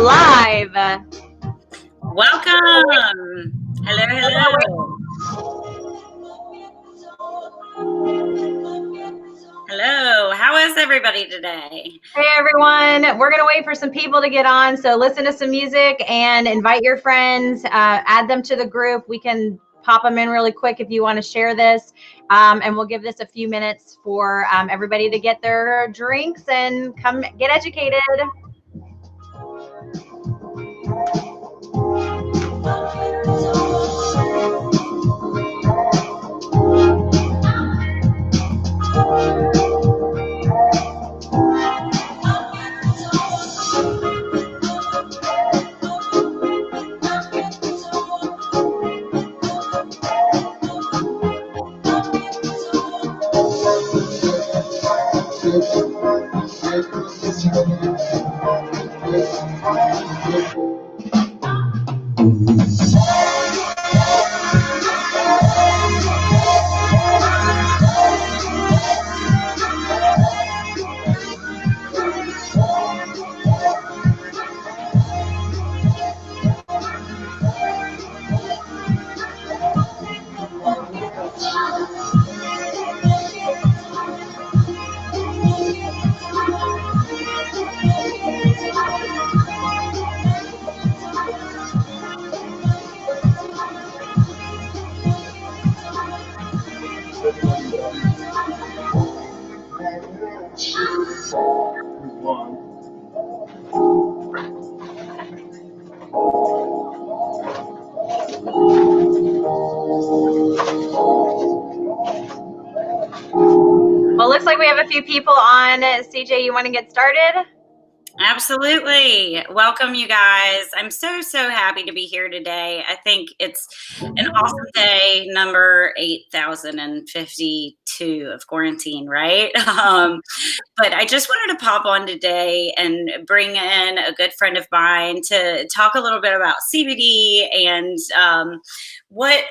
live. Welcome. Hello. Hello. How is everybody today? Hey, everyone. We're going to wait for some people to get on. So listen to some music and invite your friends, add them to the group. We can pop them in really quick if you want to share this. And we'll give this a few minutes for everybody to get their drinks and come get educated. Well, looks like we have a few people on. CJ, you want to get started? Absolutely. Welcome, you guys. I'm so happy to be here today. I think it's an awesome day, number 8,052 of quarantine, right? But I just wanted to pop on today and bring in a good friend of mine to talk a little bit about CBD and what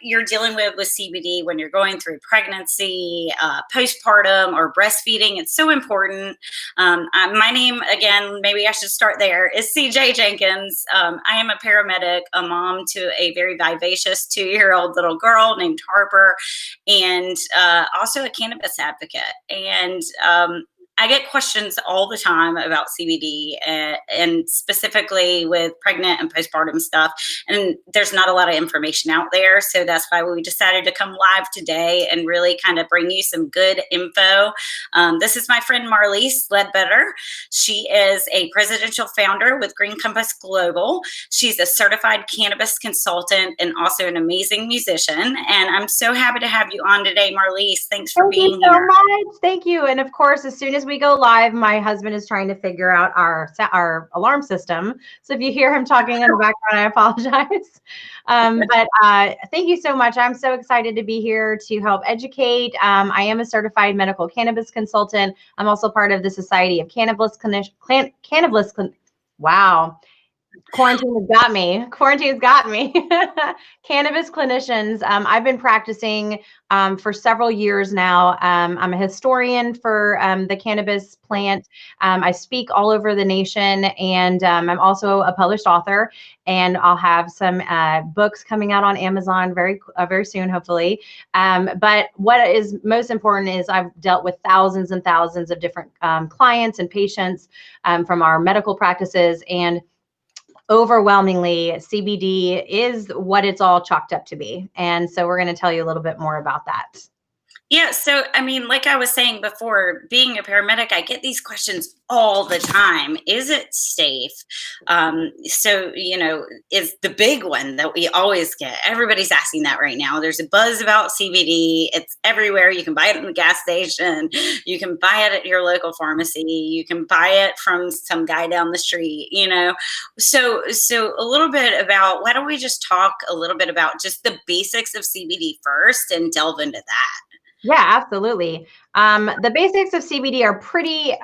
you're dealing with CBD when you're going through pregnancy, postpartum, or breastfeeding. It's so important. My name, again, maybe I should start there, is CJ Jenkins. I am a paramedic, a mom to a very vivacious 2-year-old little girl named Harper, and also a cannabis advocate. And I get questions all the time about CBD and specifically with pregnant and postpartum stuff. And there's not a lot of information out there. So that's why we decided to come live today and really kind of bring you some good info. This is my friend Marlise Ledbetter. She is a presidential founder with Green Compass Global. She's a certified cannabis consultant and also an amazing musician. And I'm so happy to have you on today, Marlise. Thanks for being here. Thank you so much. Thank you. And of course, as soon as we go live, my husband is trying to figure out our alarm system. So if you hear him talking in the background, I apologize. But thank you so much. I'm so excited to be here to help educate. I am a certified medical cannabis consultant. I'm also part of the Society of Cannabis Wow. Quarantine's got me. Cannabis clinicians. I've been practicing for several years now. I'm a historian for the cannabis plant. I speak all over the nation, and I'm also a published author. And I'll have some books coming out on Amazon very soon, hopefully. But what is most important is I've dealt with thousands and thousands of different clients and patients from our medical practices, and overwhelmingly, CBD is what it's all chalked up to be. And so we're going to tell you a little bit more about that. Yeah. So, I mean, like I was saying before, being a paramedic, I get these questions all the time. Is it safe? So, is the big one that we always get. Everybody's asking that right now. There's a buzz about CBD. It's everywhere. You can buy it in the gas station. You can buy it at your local pharmacy. You can buy it from some guy down the street, So a little bit about, why don't we just talk a little bit about just the basics of CBD first and delve into that? Yeah, absolutely. The basics of CBD are pretty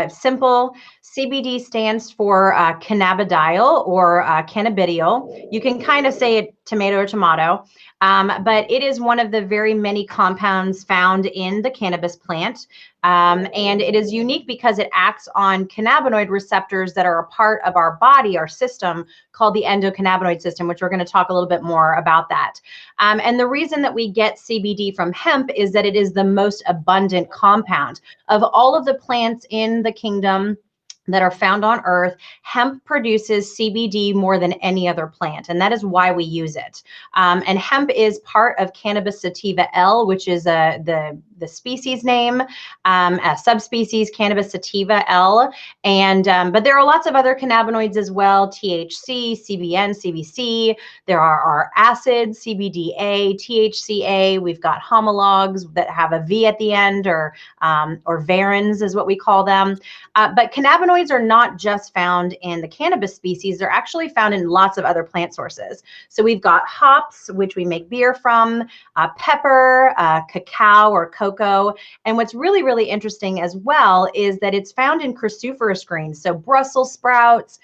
simple. CBD stands for cannabidiol or cannabidiol. You can kind of say it tomato or tomato, but it is one of the very many compounds found in the cannabis plant. And it is unique because it acts on cannabinoid receptors that are a part of our body, our system, called the endocannabinoid system, which we're going to talk a little bit more about that. And the reason that we get CBD from hemp is that it is the most abundant compound of all of the plants in the kingdom that are found on earth. Hemp produces CBD more than any other plant, and that is why we use it. And hemp is part of Cannabis sativa L, which is the species name, a subspecies Cannabis sativa L. And but there are lots of other cannabinoids as well: THC, CBN, CBC. There are acids, CBDA, THCA. We've got homologs that have a V at the end, or varins is what we call them. But cannabinoids are not just found in the cannabis species. They're actually found in lots of other plant sources. So we've got hops, which we make beer from, pepper, cacao or cocoa. And what's really, really interesting as well is that it's found in cruciferous greens. So Brussels sprouts,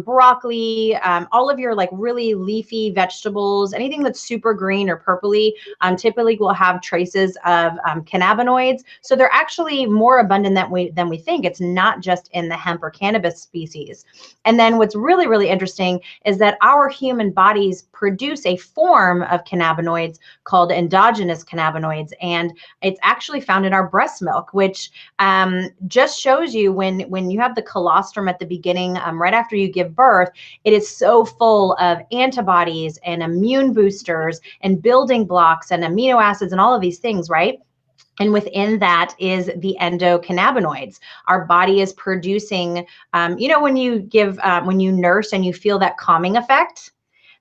broccoli, all of your like really leafy vegetables, anything that's super green or purpley, typically will have traces of cannabinoids. So they're actually more abundant than we think. It's not just in the hemp or cannabis species. And then what's really, really interesting is that our human bodies produce a form of cannabinoids called endogenous cannabinoids, and it's actually found in our breast milk, which just shows you when you have the colostrum at the beginning, right after you give birth, it is so full of antibodies and immune boosters and building blocks and amino acids and all of these things, right? And within that is the endocannabinoids. Our body is producing, when you nurse and you feel that calming effect,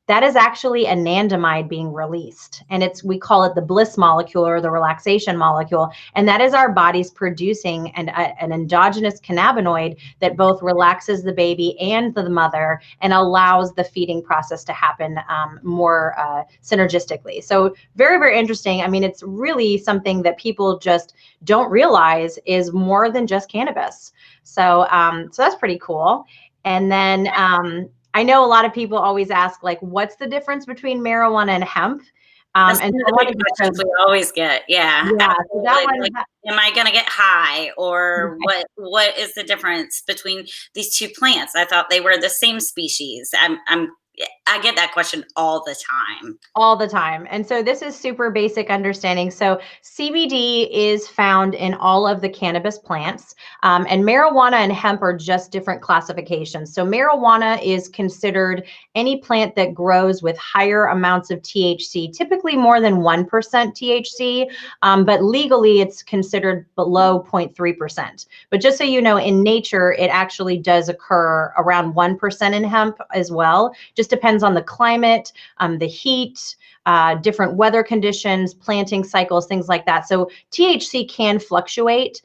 that is actually anandamide being released. And we call it the bliss molecule or the relaxation molecule. And that is our body's producing an endogenous cannabinoid that both relaxes the baby and the mother and allows the feeding process to happen more synergistically. So very, very interesting. I mean, it's really something that people just don't realize is more than just cannabis. So that's pretty cool. And then I know a lot of people always ask, like, what's the difference between marijuana and hemp? That's And one so of the big questions we always get. Yeah, yeah, so that absolutely. one, Like, am I going to get high, or what is the difference between these two plants? I thought they were the same species. I get that question all the time. all the time. And so this is super basic understanding. So CBD is found in all of the cannabis plants, and marijuana and hemp are just different classifications. So marijuana is considered any plant that grows with higher amounts of THC, typically more than 1% THC, but legally it's considered below 0.3%. But just so you know, in nature, it actually does occur around 1% in hemp as well. Just depends on the climate, the heat, different weather conditions, planting cycles, things like that. So THC can fluctuate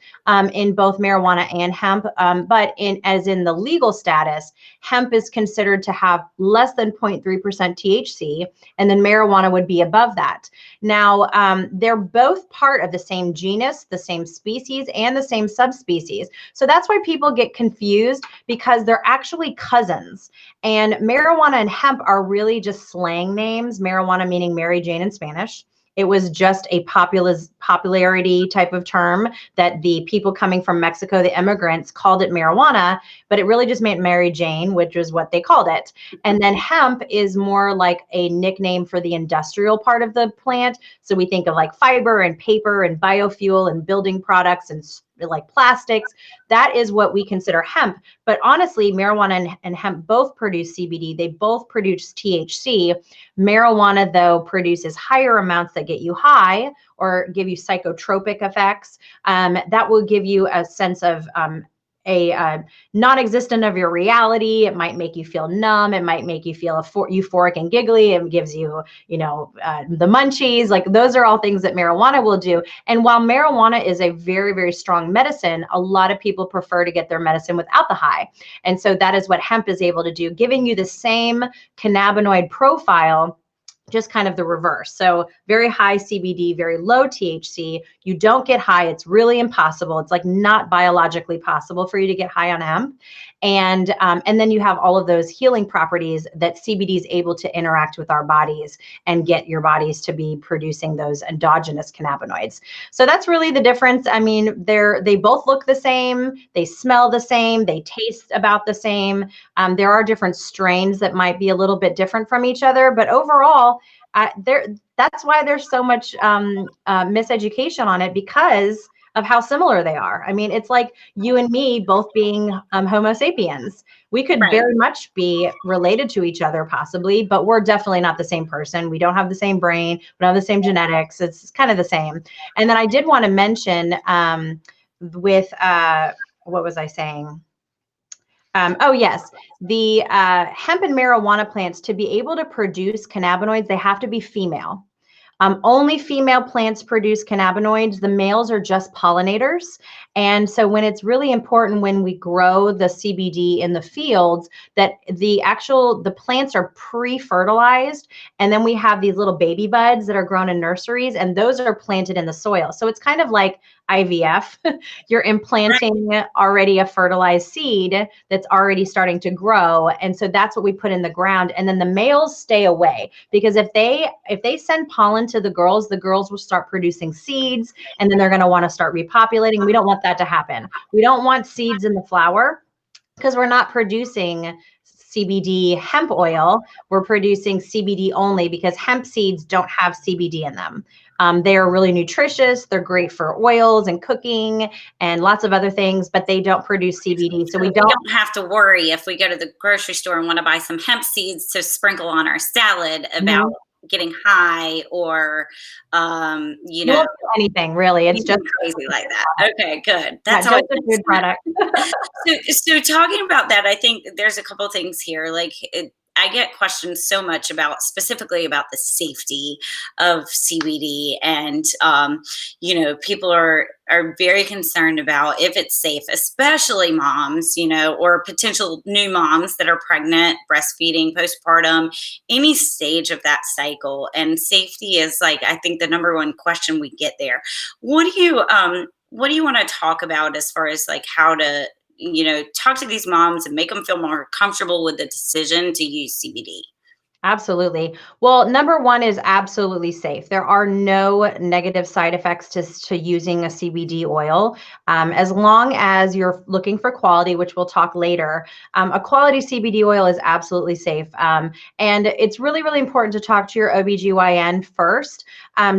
in both marijuana and hemp, but as in the legal status, hemp is considered to have less than 0.3% THC, and then marijuana would be above that. Now, they're both part of the same genus, the same species, and the same subspecies. So that's why people get confused, because they're actually cousins. And marijuana and hemp are really just slang names, marijuana meaning Mary Jane in Spanish. It was just a popularity type of term that the people coming from Mexico, the immigrants, called it marijuana, but it really just meant Mary Jane, which is what they called it. And then hemp is more like a nickname for the industrial part of the plant. So we think of like fiber and paper and biofuel and building products and like plastics. That is what we consider hemp. But honestly, marijuana and hemp both produce CBD. They both produce THC. Marijuana, though, produces higher amounts that get you high or give you psychotropic effects. That will give you a sense of a non-existent of your reality. It might make you feel numb. It might make you feel euphoric and giggly. It gives you, the munchies. Like, those are all things that marijuana will do. And while marijuana is a very, very strong medicine, a lot of people prefer to get their medicine without the high. And so that is what hemp is able to do, giving you the same cannabinoid profile, just kind of the reverse. So very high CBD, very low THC. You don't get high. It's really impossible. It's like not biologically possible for you to get high on hemp. And then you have all of those healing properties that CBD is able to interact with our bodies and get your bodies to be producing those endogenous cannabinoids. So that's really the difference. I mean, they both look the same. They smell the same. They taste about the same. There are different strains that might be a little bit different from each other, but overall, that's why there's so much miseducation on it, because of how similar they are. I mean, it's like you and me both being Homo sapiens. We could very much be related to each other possibly, but we're definitely not the same person. We don't have the same brain. We don't have the same genetics. It's kind of the same. And then I did want to mention with what was I saying? Oh, yes. The hemp and marijuana plants, to be able to produce cannabinoids, they have to be female. Only female plants produce cannabinoids. The males are just pollinators. And so when it's really important when we grow the CBD in the fields, that the plants are pre-fertilized, and then we have these little baby buds that are grown in nurseries, and those are planted in the soil. So it's kind of like IVF. You're implanting already a fertilized seed that's already starting to grow. And so that's what we put in the ground. And then the males stay away, because if they send pollen to the girls will start producing seeds, and then they're going to want to start repopulating. We don't want that to happen. We don't want seeds in the flower, because we're not producing CBD hemp oil. We're producing CBD only, because hemp seeds don't have CBD in them. They are really nutritious. They're great for oils and cooking and lots of other things, but they don't produce CBD. So we don't have to worry if we go to the grocery store and want to buy some hemp seeds to sprinkle on our salad about getting high, or you know, won't do anything really. It's just crazy like that. Okay, good. That's just a food product. So talking about that, I think there's a couple things here. Like I get questions so much specifically about the safety of CBD, and you know, people are very concerned about if it's safe, especially moms, you know, or potential new moms that are pregnant, breastfeeding, postpartum, any stage of that cycle. And safety is, like, I think, the number one question we get there. What do you want to talk about as far as like how to, you know, talk to these moms and make them feel more comfortable with the decision to use CBD? Absolutely. Well, number one is absolutely safe. There are no negative side effects to using a CBD oil. As long as you're looking for quality, which we'll talk later, a quality CBD oil is absolutely safe. And it's really, really important to talk to your OBGYN first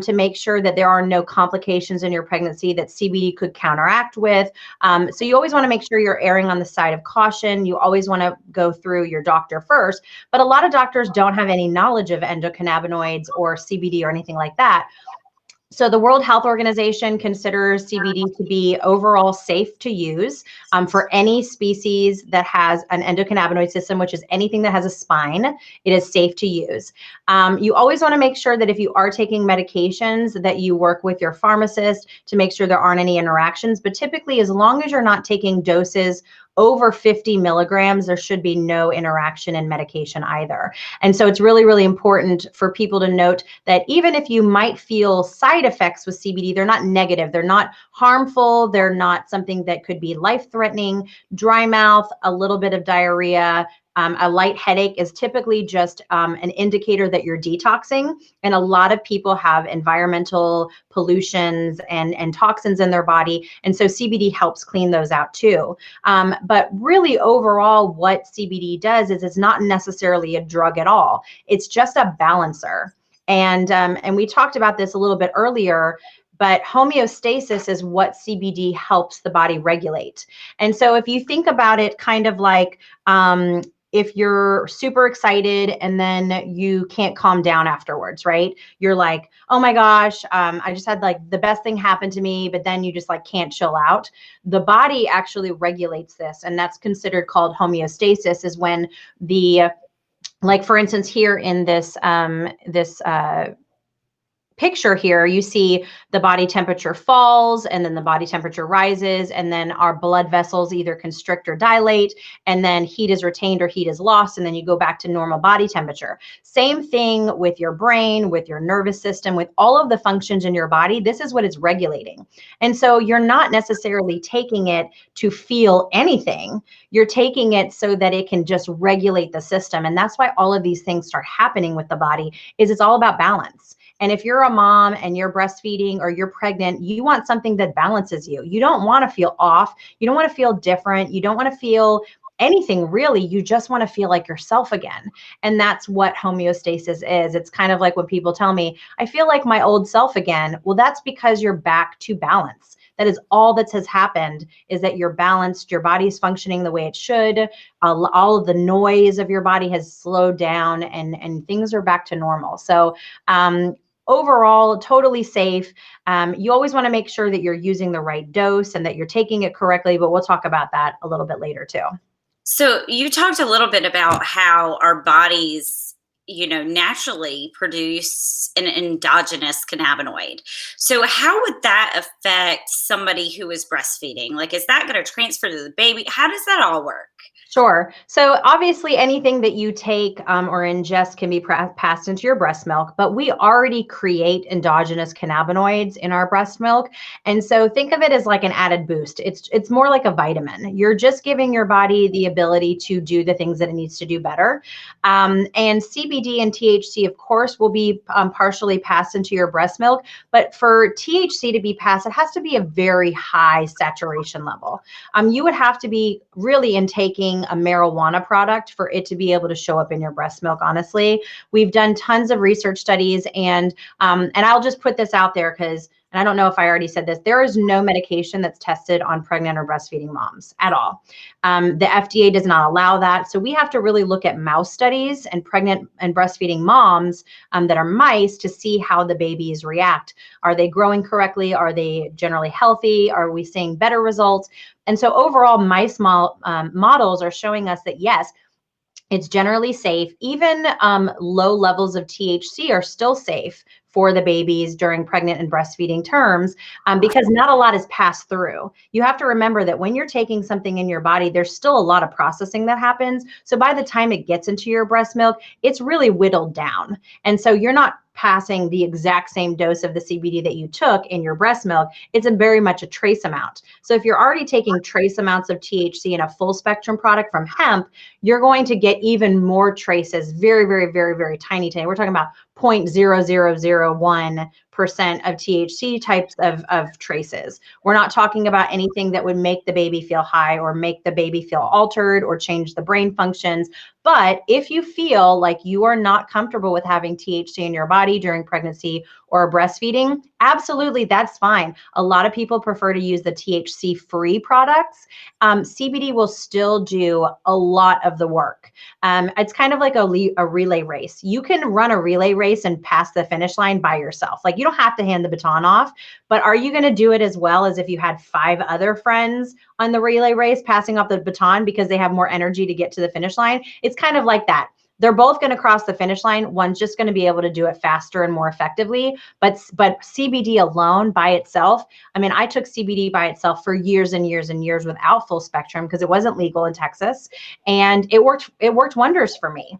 to make sure that there are no complications in your pregnancy that CBD could counteract with. So you always want to make sure you're erring on the side of caution. You always want to go through your doctor first. But a lot of doctors don't have any knowledge of endocannabinoids or CBD or anything like that. So the World Health Organization considers CBD to be overall safe to use for any species that has an endocannabinoid system, which is anything that has a spine. It is safe to use. You always want to make sure that if you are taking medications, that you work with your pharmacist to make sure there aren't any interactions. But typically, as long as you're not taking doses over 50 milligrams, there should be no interaction in medication either. And so it's really, really important for people to note that even if you might feel side effects with CBD, they're not negative, they're not harmful, they're not something that could be life-threatening. Dry mouth, a little bit of diarrhea, a light headache is typically just an indicator that you're detoxing. And a lot of people have environmental pollutions and toxins in their body. And so CBD helps clean those out too. But really overall, what CBD does is it's not necessarily a drug at all. It's just a balancer. And we talked about this a little bit earlier, but homeostasis is what CBD helps the body regulate. And so if you think about it kind of like, if you're super excited and then you can't calm down afterwards, right? You're like, oh my gosh, I just had like the best thing happen to me, but then you just like can't chill out. The body actually regulates this, and that's considered called homeostasis, is when like for instance, here in this picture here, you see the body temperature falls and then the body temperature rises, and then our blood vessels either constrict or dilate, and then heat is retained or heat is lost, and then you go back to normal body temperature. Same thing with your brain, with your nervous system, with all of the functions in your body. This is what it's regulating. And so you're not necessarily taking it to feel anything. You're taking it so that it can just regulate the system. And that's why all of these things start happening with the body, is it's all about balance. And if you're a mom and you're breastfeeding or you're pregnant, you want something that balances you. You don't want to feel off. You don't want to feel different. You don't want to feel anything really. You just want to feel like yourself again. And that's what homeostasis is. It's kind of like when people tell me, I feel like my old self again. Well, that's because you're back to balance. That is all that has happened, is that you're balanced, your body's functioning the way it should. All of the noise of your body has slowed down, and things are back to normal. So overall, totally safe. You always want to make sure that you're using the right dose and that you're taking it correctly, but we'll talk about that a little bit later too. So you talked a little bit about how our bodies, naturally produce an endogenous cannabinoid. So how would that affect somebody who is breastfeeding? Like, is that going to transfer to the baby? How does that all work? Sure. So obviously anything that you take or ingest can be passed into your breast milk, but we already create endogenous cannabinoids in our breast milk. And so think of it as like an added boost. It's more like a vitamin. You're just giving your body the ability to do the things that it needs to do better. And CBD and THC, of course, will be partially passed into your breast milk. But for THC to be passed, it has to be a very high saturation level. You would have to be really intaking a marijuana product for it to be able to show up in your breast milk. Honestly, we've done tons of research studies, and I'll just put this out there because, and I don't know if I already said this, there is no medication that's tested on pregnant or breastfeeding moms at all. The FDA does not allow that. So we have to really look at mouse studies and pregnant and breastfeeding moms that are mice to see how the babies react. Are they growing correctly? Are they generally healthy? Are we seeing better results? And so overall, mice models are showing us that yes, it's generally safe. Even low levels of THC are still safe for the babies during pregnant and breastfeeding terms, because not a lot is passed through. You have to remember that when you're taking something in your body, there's still a lot of processing that happens. So by the time it gets into your breast milk, it's really whittled down. And so you're not passing the exact same dose of the CBD that you took in your breast milk. It's very much a trace amount. So if you're already taking trace amounts of THC in a full spectrum product from hemp, you're going to get even more traces, very, very, very, very tiny. We're talking about 0.0001% of THC types of traces. We're not talking about anything that would make the baby feel high or make the baby feel altered or change the brain functions. But if you feel like you are not comfortable with having THC in your body during pregnancy or breastfeeding, absolutely, that's fine. A lot of people prefer to use the THC-free products. CBD will still do a lot of the work. It's kind of like a relay race. You can run a relay race and pass the finish line by yourself. Like, you don't have to hand the baton off, but are you going to do it as well as if you had 5 other friends on the relay race passing off the baton because they have more energy to get to the finish line? It's kind of like that. They're both going to cross the finish line. One's just going to be able to do it faster and more effectively. But CBD alone by itself, I mean, I took CBD by itself for years and years and years without full spectrum because it wasn't legal in Texas, and it worked wonders for me.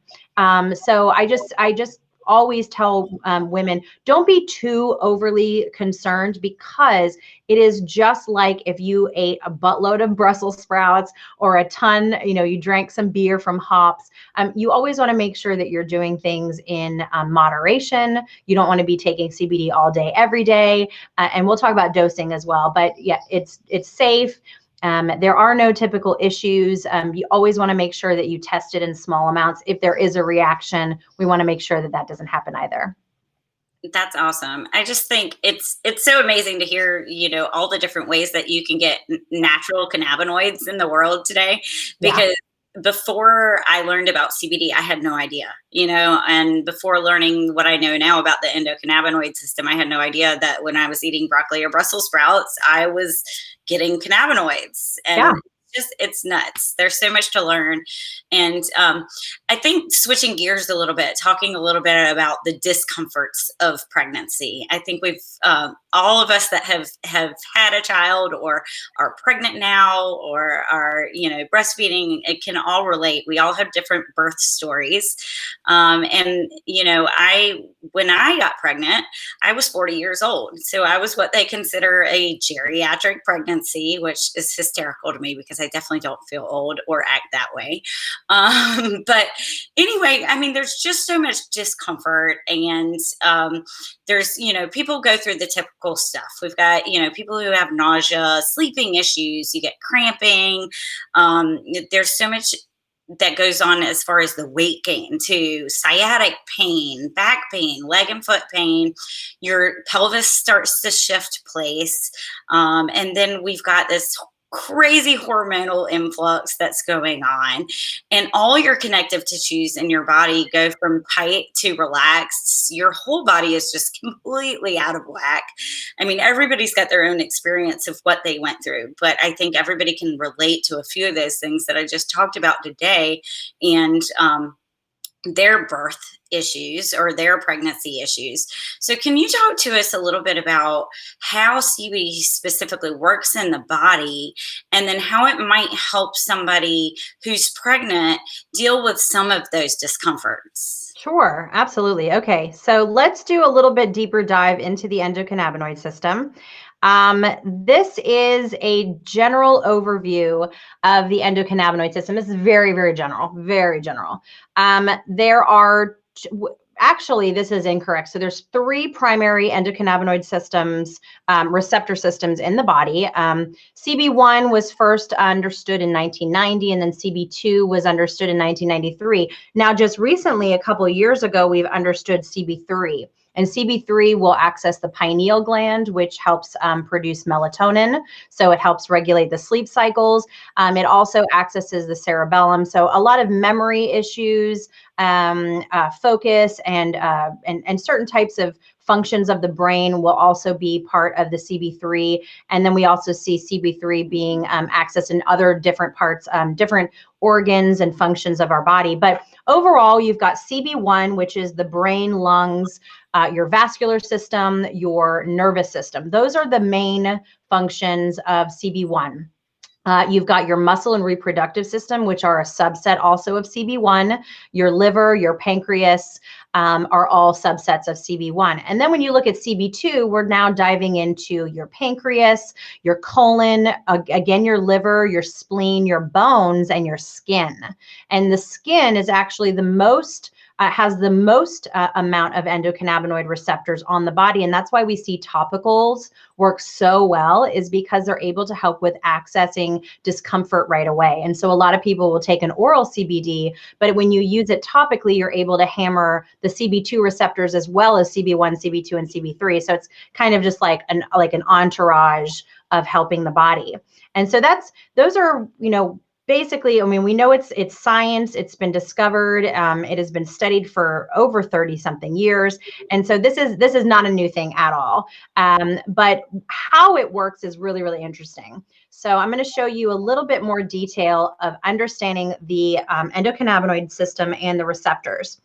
So I just always tell women, don't be too overly concerned, because it is just like if you ate a buttload of Brussels sprouts or a ton, you drank some beer from hops. You always want to make sure that you're doing things in moderation. You don't want to be taking CBD all day, every day. And we'll talk about dosing as well. But yeah, it's safe. There are no typical issues. You always want to make sure that you test it in small amounts. If there is a reaction, we want to make sure that that doesn't happen either. That's awesome. I just think it's so amazing to hear, all the different ways that you can get natural cannabinoids in the world today, because before I learned about CBD, I had no idea, and before learning what I know now about the endocannabinoid system, I had no idea that when I was eating broccoli or Brussels sprouts, I was getting cannabinoids. And it's nuts. There's so much to learn. And I think switching gears a little bit, talking a little bit about the discomforts of pregnancy. I think we've, all of us that have had a child or are pregnant now or are, breastfeeding, it can all relate. We all have different birth stories. And, when I got pregnant, I was 40 years old. So I was what they consider a geriatric pregnancy, which is hysterical to me because I definitely don't feel old or act that way. But anyway, I mean, there's just so much discomfort, and there's, people go through the typical stuff. We've got, people who have nausea, sleeping issues, you get cramping. There's so much that goes on as far as the weight gain to sciatic pain, back pain, leg and foot pain. Your pelvis starts to shift place. And then we've got this crazy hormonal influx that's going on, and all your connective tissues in your body go from tight to relaxed. Your whole body is just completely out of whack. I mean, everybody's got their own experience of what they went through, but I think everybody can relate to a few of those things that I just talked about today. And their birth issues or their pregnancy issues. So can you talk to us a little bit about how CBD specifically works in the body, and then how it might help somebody who's pregnant deal with some of those discomforts? Sure, absolutely. Okay, so let's do a little bit deeper dive into the endocannabinoid system. This is a general overview of the endocannabinoid system. This is very, very general, very general. There are actually, this is incorrect. So there's 3 primary endocannabinoid systems, receptor systems in the body. CB1 was first understood in 1990, and then CB2 was understood in 1993. Now, just recently, a couple of years ago, we've understood CB3. And CB3 will access the pineal gland, which helps produce melatonin. So it helps regulate the sleep cycles. It also accesses the cerebellum. So a lot of memory issues, focus, and certain types of functions of the brain will also be part of the CB3. And then we also see CB3 being accessed in other different parts, different organs and functions of our body. But overall, you've got CB1, which is the brain, lungs, your vascular system, your nervous system. Those are the main functions of CB1. You've got your muscle and reproductive system, which are a subset also of CB1. Your liver, your pancreas are all subsets of CB1. And then when you look at CB2, we're now diving into your pancreas, your colon, again, your liver, your spleen, your bones, and your skin. And the skin is actually the most has the most amount of endocannabinoid receptors on the body. And that's why we see topicals work so well, is because they're able to help with accessing discomfort right away. And so a lot of people will take an oral CBD, but when you use it topically, you're able to hammer the CB2 receptors as well as CB1, CB2, and CB3. So it's kind of just like an entourage of helping the body. And so those are, basically, I mean, we know it's science. It's been discovered. It has been studied for over 30 something years. And so this is not a new thing at all. But how it works is really, really interesting. So I'm going to show you a little bit more detail of understanding the endocannabinoid system and the receptors.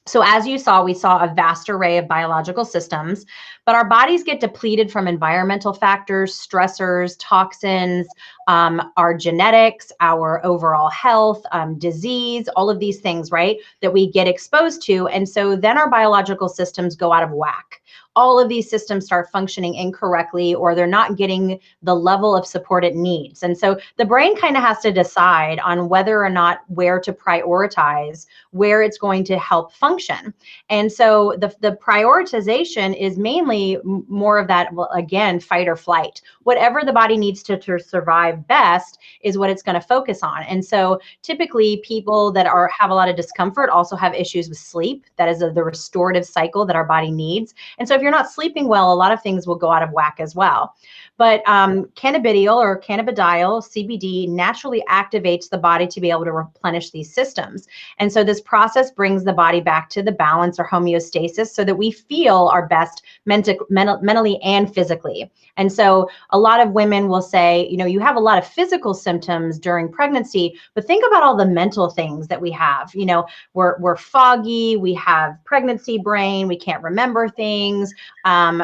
So as you saw, we saw a vast array of biological systems, but our bodies get depleted from environmental factors, stressors, toxins, our genetics, our overall health, disease, all of these things, right, that we get exposed to. And so then our biological systems go out of whack. All of these systems start functioning incorrectly, or they're not getting the level of support it needs. And so the brain kind of has to decide on whether or not where to prioritize, where it's going to help function. And so the prioritization is mainly more of that, well, again, fight or flight. Whatever the body needs to survive best is what it's going to focus on. And so typically people that have a lot of discomfort also have issues with sleep. That is the restorative cycle that our body needs. And so if you're not sleeping well, a lot of things will go out of whack as well. But cannabidiol or cannabidiol, CBD, naturally activates the body to be able to replenish these systems. And so this process brings the body back to the balance or homeostasis so that we feel our best mentally and physically. And so a lot of women will say, you know, you have a lot of physical symptoms during pregnancy, but think about all the mental things that we have. You know, we're foggy, we have pregnancy brain, we can't remember things,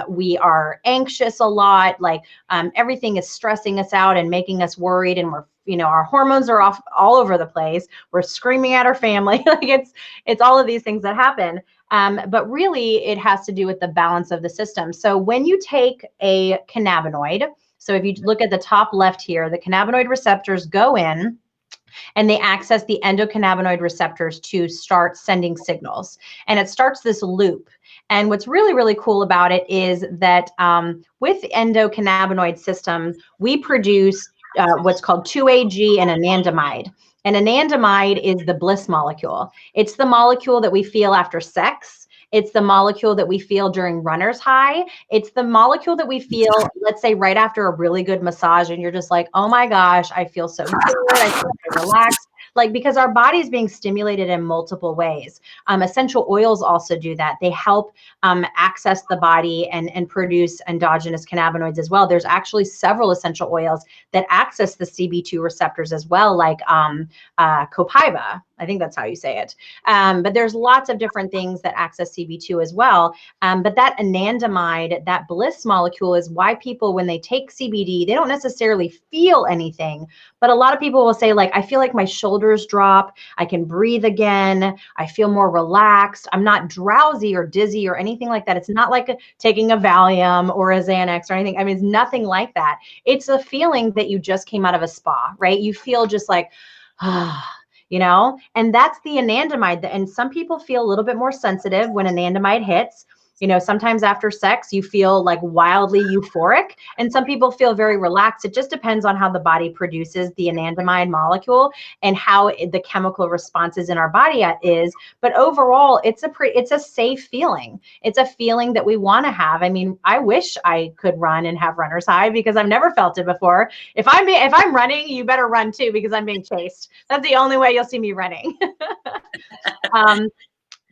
we are anxious a lot, like everything is stressing us out and making us worried, and we're, you know, our hormones are off all over the place. We're screaming at our family. Like it's all of these things that happen. But really it has to do with the balance of the system. So when you take a cannabinoid, so if you look at the top left here, the cannabinoid receptors go in and they access the endocannabinoid receptors to start sending signals. And it starts this loop. And what's really, really cool about it is that with endocannabinoid system, we produce what's called 2-AG and anandamide. And anandamide is the bliss molecule. It's the molecule that we feel after sex. It's the molecule that we feel during runner's high. It's the molecule that we feel, let's say, right after a really good massage, and you're just like, oh my gosh, I feel so good. I feel so relaxed. Like, because our body is being stimulated in multiple ways. Essential oils also do that. They help access the body and produce endogenous cannabinoids as well. There's actually several essential oils that access the CB2 receptors as well, like copaiba. I think that's how you say it. But there's lots of different things that access CB2 as well. But that anandamide, that bliss molecule, is why people, when they take CBD, they don't necessarily feel anything. But a lot of people will say, like, I feel like my shoulders drop. I can breathe again. I feel more relaxed. I'm not drowsy or dizzy or anything like that. It's not like taking a Valium or a Xanax or anything. I mean, it's nothing like that. It's a feeling that you just came out of a spa, right? You feel just like, you know, and that's the anandamide. And some people feel a little bit more sensitive when anandamide hits. You know, sometimes after sex, you feel like wildly euphoric, and some people feel very relaxed. It just depends on how the body produces the anandamide molecule and how the chemical responses in our body is. But overall, it's a safe feeling. It's a feeling that we want to have. I mean, I wish I could run and have runner's high because I've never felt it before. If I'm running, you better run too, because I'm being chased. That's the only way you'll see me running.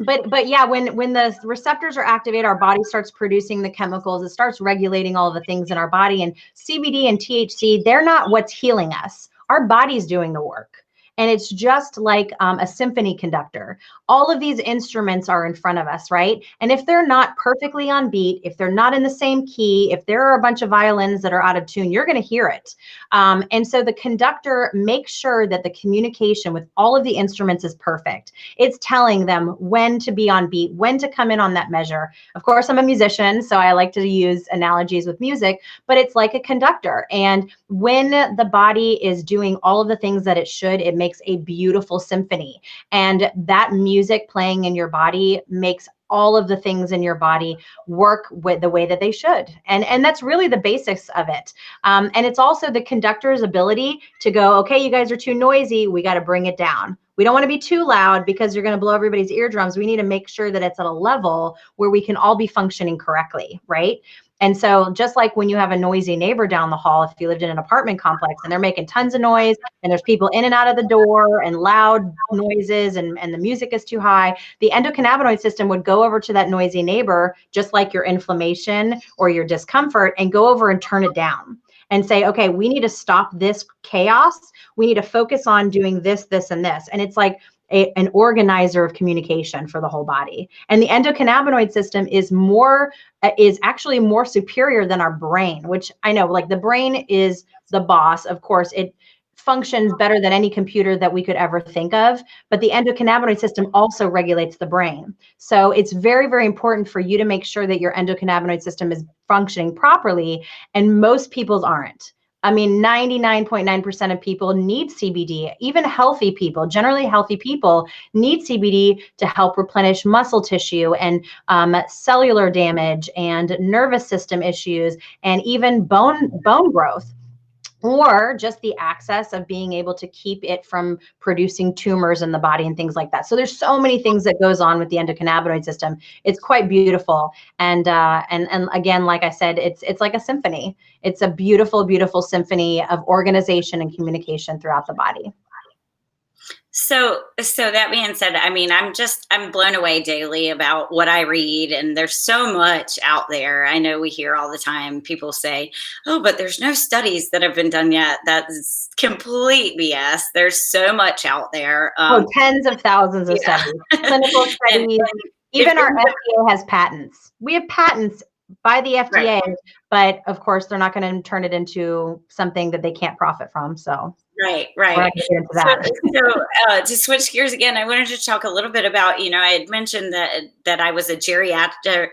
But yeah, when the receptors are activated, our body starts producing the chemicals. It starts regulating all the things in our body. And CBD and THC, they're not what's healing us. Our body's doing the work. And it's just like a symphony conductor. All of these instruments are in front of us, right? And if they're not perfectly on beat, if they're not in the same key, if there are a bunch of violins that are out of tune, you're going to hear it. And so the conductor makes sure that the communication with all of the instruments is perfect. It's telling them when to be on beat, when to come in on that measure. Of course, I'm a musician, so I like to use analogies with music, but it's like a conductor. And when the body is doing all of the things that it should, it makes a beautiful symphony. And that music playing in your body makes all of the things in your body work with the way that they should. And that's really the basics of it. And it's also the conductor's ability to go, okay, you guys are too noisy. We got to bring it down. We don't want to be too loud because you're going to blow everybody's eardrums. We need to make sure that it's at a level where we can all be functioning correctly, right? And so just like when you have a noisy neighbor down the hall, if you lived in an apartment complex and they're making tons of noise and there's people in and out of the door and loud noises and the music is too high, the endocannabinoid system would go over to that noisy neighbor, just like your inflammation or your discomfort, and go over and turn it down and say, okay, we need to stop this chaos. We need to focus on doing this, this, and this. And it's like an organizer of communication for the whole body. And the endocannabinoid system is actually more superior than our brain, which I know, like, the brain is the boss. Of course, it functions better than any computer that we could ever think of, but the endocannabinoid system also regulates the brain. So it's very, very important for you to make sure that your endocannabinoid system is functioning properly, and most people's aren't. I mean, 99.9% of people need CBD. Even healthy people, generally healthy people, need CBD to help replenish muscle tissue and cellular damage and nervous system issues and even bone growth. or just the access of being able to keep it from producing tumors in the body and things like that. So there's so many things that goes on with the endocannabinoid system. It's quite beautiful, and again, like I said, it's like a symphony. It's a beautiful, beautiful symphony of organization and communication throughout the body. So that being said, I mean, I'm blown away daily about what I read, and there's so much out there. I know we hear all the time people say, "Oh, but there's no studies that have been done yet." That's complete BS. There's so much out there. Oh, tens of thousands of Yeah, studies, clinical and studies. if Even our FDA has patents. We have patents by the right. FDA, but of course, they're not going to turn it into something that they can't profit from. So Right, we're right. not going to get into So, that. to switch gears again, I wanted to talk a little bit about, I had mentioned that I was a geriatric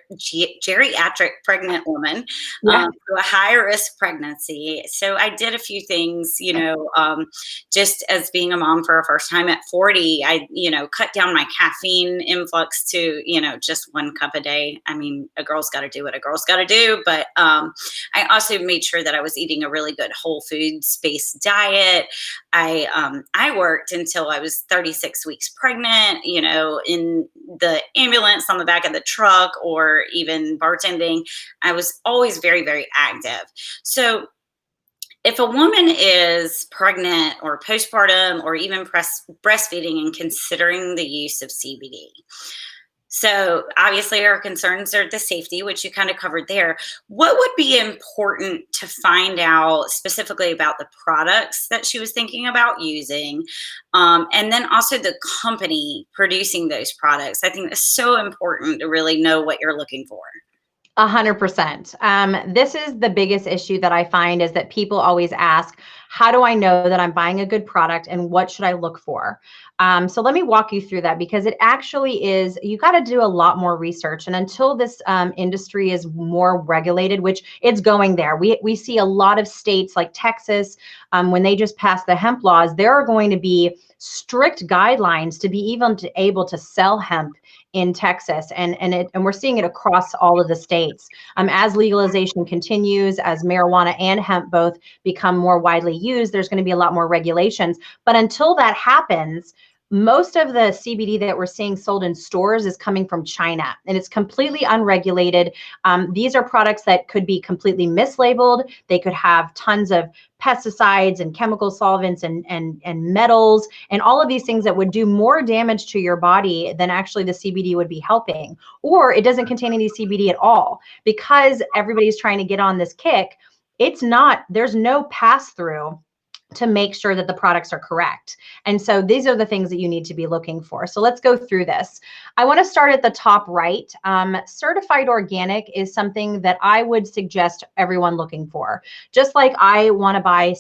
pregnant woman, Yeah. through a high risk pregnancy. So I did a few things, just as being a mom for a first time at 40, I, cut down my caffeine influx to, just 1 cup a day. I mean, a girl's got to do what a girl's got to do, but I also made sure that I was eating a really good whole foods based diet. I worked until I was 36 weeks pregnant, in the ambulance, on the back of the truck, or even bartending. I was always very, very active. So if a woman is pregnant or postpartum or even breastfeeding and considering the use of CBD, so obviously our concerns are the safety, which you kind of covered there. What would be important to find out specifically about the products that she was thinking about using? And then also the company producing those products. I think it's so important to really know what you're looking for. 100%. This is the biggest issue that I find is that people always ask, how do I know that I'm buying a good product and what should I look for? So let me walk you through that because it actually is, you got to do a lot more research. And until this industry is more regulated, which it's going there, we see a lot of states like Texas, when they just passed the hemp laws, there are going to be strict guidelines to be even able to sell hemp in Texas, and we're seeing it across all of the states. As legalization continues, as marijuana and hemp both become more widely used, there's going to be a lot more regulations. But until that happens, most of the CBD that we're seeing sold in stores is coming from China, and it's completely unregulated. These are products that could be completely mislabeled. They could have tons of pesticides and chemical solvents and metals and all of these things that would do more damage to your body than actually the CBD would be helping. Or it doesn't contain any CBD at all because everybody's trying to get on this kick. It's not, there's no pass through to make sure that the products are correct. And so these are the things that you need to be looking for. So let's go through this. I want to start at the top right. Certified organic is something that I would suggest everyone looking for. Just like I want to buy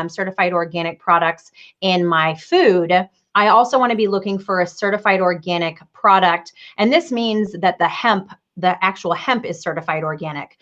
certified organic products in my food, I also want to be looking for a certified organic product. And this means that the actual hemp is certified organic.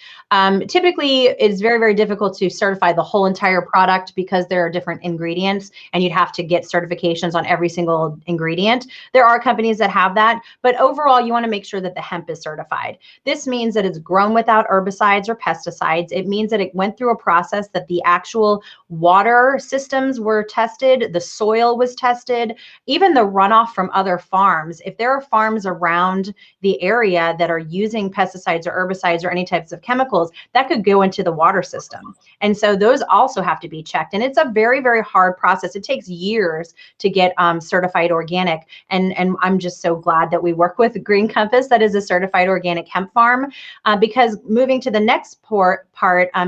Typically, it's very, very difficult to certify the whole entire product because there are different ingredients and you'd have to get certifications on every single ingredient. There are companies that have that, but overall, you want to make sure that the hemp is certified. This means that it's grown without herbicides or pesticides. It means that it went through a process that the actual water systems were tested, the soil was tested, even the runoff from other farms. If there are farms around the area that are using pesticides or herbicides or any types of chemicals, that could go into the water system. And so those also have to be checked. And it's a very, very hard process. It takes years to get certified organic. And I'm just so glad that we work with Green Compass, that is a certified organic hemp farm, because moving to the next part,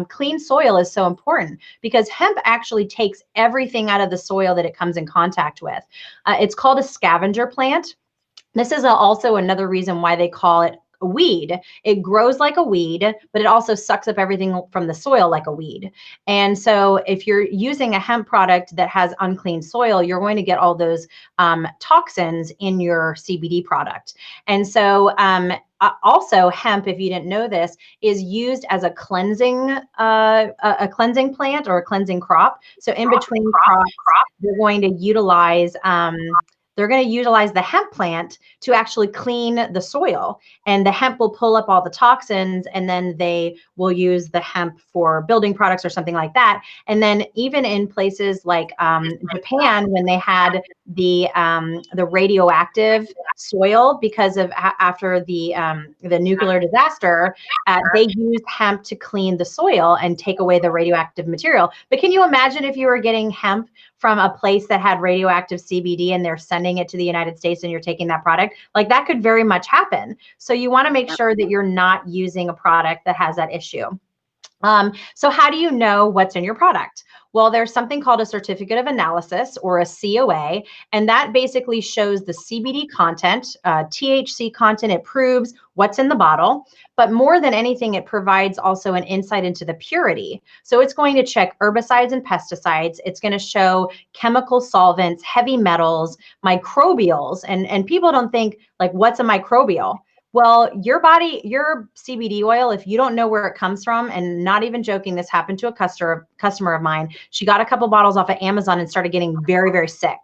clean soil is so important because hemp actually takes everything out of the soil that it comes in contact with. It's called a scavenger plant. This is also another reason why they call it a weed. It grows like a weed, but it also sucks up everything from the soil like a weed. And so if you're using a hemp product that has unclean soil, you're going to get all those toxins in your CBD product. And so also hemp, if you didn't know this, is used as a cleansing plant or a cleansing crop. So in between crops, you're going to utilize they're going to utilize the hemp plant to actually clean the soil. And the hemp will pull up all the toxins, and then they will use the hemp for building products or something like that. And then even in places like Japan, when they had the radioactive soil because of after the nuclear disaster, they used hemp to clean the soil and take away the radioactive material. But can you imagine if you were getting hemp from a place that had radioactive CBD and they're sending it to the United States and you're taking that product? Like, that could very much happen. So you want to make sure that you're not using a product that has that issue. So how do you know what's in your product? Well, there's something called a certificate of analysis, or a COA, and that basically shows the CBD content, THC content. It proves what's in the bottle, but more than anything, it provides also an insight into the purity. So it's going to check herbicides and pesticides. It's going to show chemical solvents, heavy metals, microbials, and people don't think, like, what's a microbial? Well, your body, your CBD oil, if you don't know where it comes from, and not even joking, this happened to a customer of mine. She got a couple bottles off of Amazon and started getting very, very sick.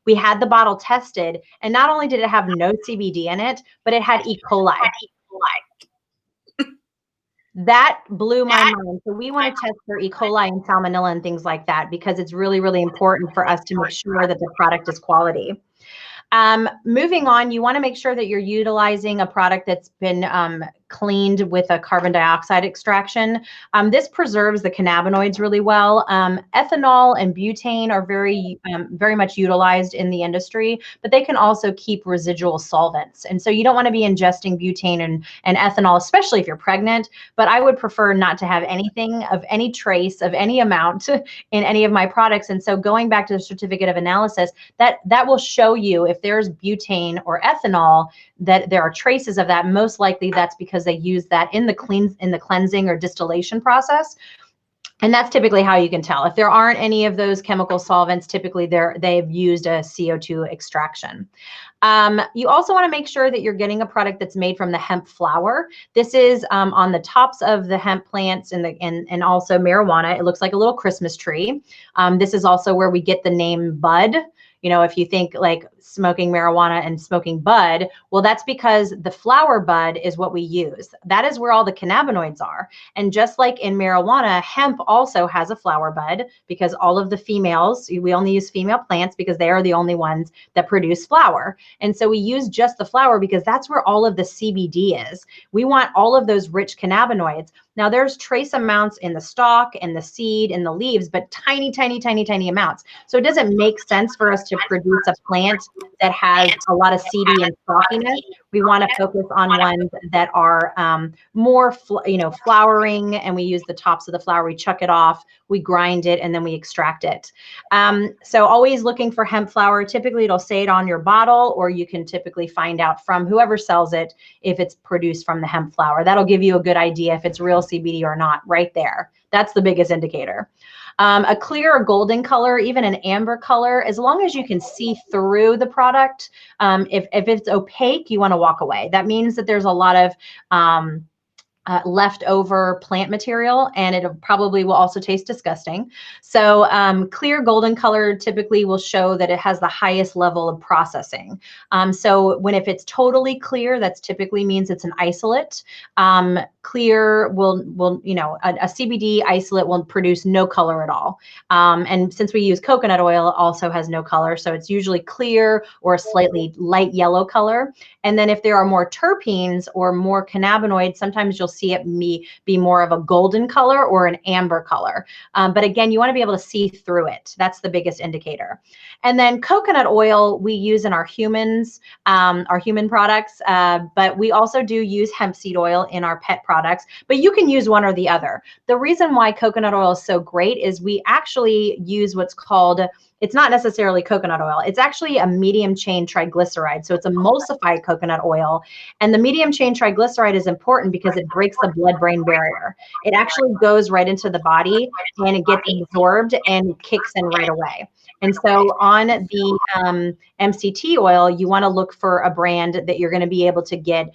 We had the bottle tested, and not only did it have no CBD in it, but it had E. coli. That blew my mind. So we want to test for E. coli and salmonella and things like that, because it's really, really important for us to make sure that the product is quality. Moving on, you want to make sure that you're utilizing a product that's been cleaned with a carbon dioxide extraction. This preserves the cannabinoids really well. Ethanol and butane are very much utilized in the industry, but they can also keep residual solvents. And so you don't want to be ingesting butane and ethanol, especially if you're pregnant. But I would prefer not to have anything of any trace of any amount in any of my products. And so going back to the certificate of analysis, that will show you if there's butane or ethanol, that there are traces of that. Most likely that's because they use that in the cleansing or distillation process. And that's typically how you can tell. If there aren't any of those chemical solvents, typically they've used a CO2 extraction. You also want to make sure that you're getting a product that's made from the hemp flower. This is on the tops of the hemp plants and also marijuana. It looks like a little Christmas tree. This is also where we get the name bud. You know, if you think like smoking marijuana and smoking bud, well, that's because the flower bud is what we use. That is where all the cannabinoids are. And just like in marijuana, hemp also has a flower bud, because all of the females, we only use female plants because they are the only ones that produce flower. And so we use just the flower because that's where all of the CBD is. We want all of those rich cannabinoids. Now, there's trace amounts in the stalk and the seed and the leaves, but tiny, tiny, tiny, tiny amounts. So it doesn't make sense for us to produce a plant that has a lot of seedy and stalkiness. We want to focus on ones that are more, flowering, and we use the tops of the flower. We chuck it off, we grind it, and then we extract it. So always looking for hemp flower. Typically, it'll say it on your bottle, or you can typically find out from whoever sells it if it's produced from the hemp flower. That'll give you a good idea if it's real CBD or not right there. That's the biggest indicator. A clear or golden color, even an amber color, as long as you can see through the product. If it's opaque, you want to walk away. That means that there's a lot of leftover plant material, and it probably will also taste disgusting. So clear golden color typically will show that it has the highest level of processing. So if it's totally clear, that's typically means it's an isolate. Clear will a CBD isolate will produce no color at all. And since we use coconut oil, it also has no color. So it's usually clear or a slightly light yellow color. And then if there are more terpenes or more cannabinoids, sometimes you'll see it be more of a golden color or an amber color. But again, you want to be able to see through it. That's the biggest indicator. And then coconut oil we use in our human products, but we also do use hemp seed oil in our pet products, but you can use one or the other. The reason why coconut oil is so great is we actually use what's called, it's not necessarily coconut oil. It's actually a medium chain triglyceride. So it's emulsified coconut oil. And the medium chain triglyceride is important because it breaks the blood-brain barrier. It actually goes right into the body and it gets absorbed and kicks in right away. And so on the MCT oil, you want to look for a brand that you're going to be able to get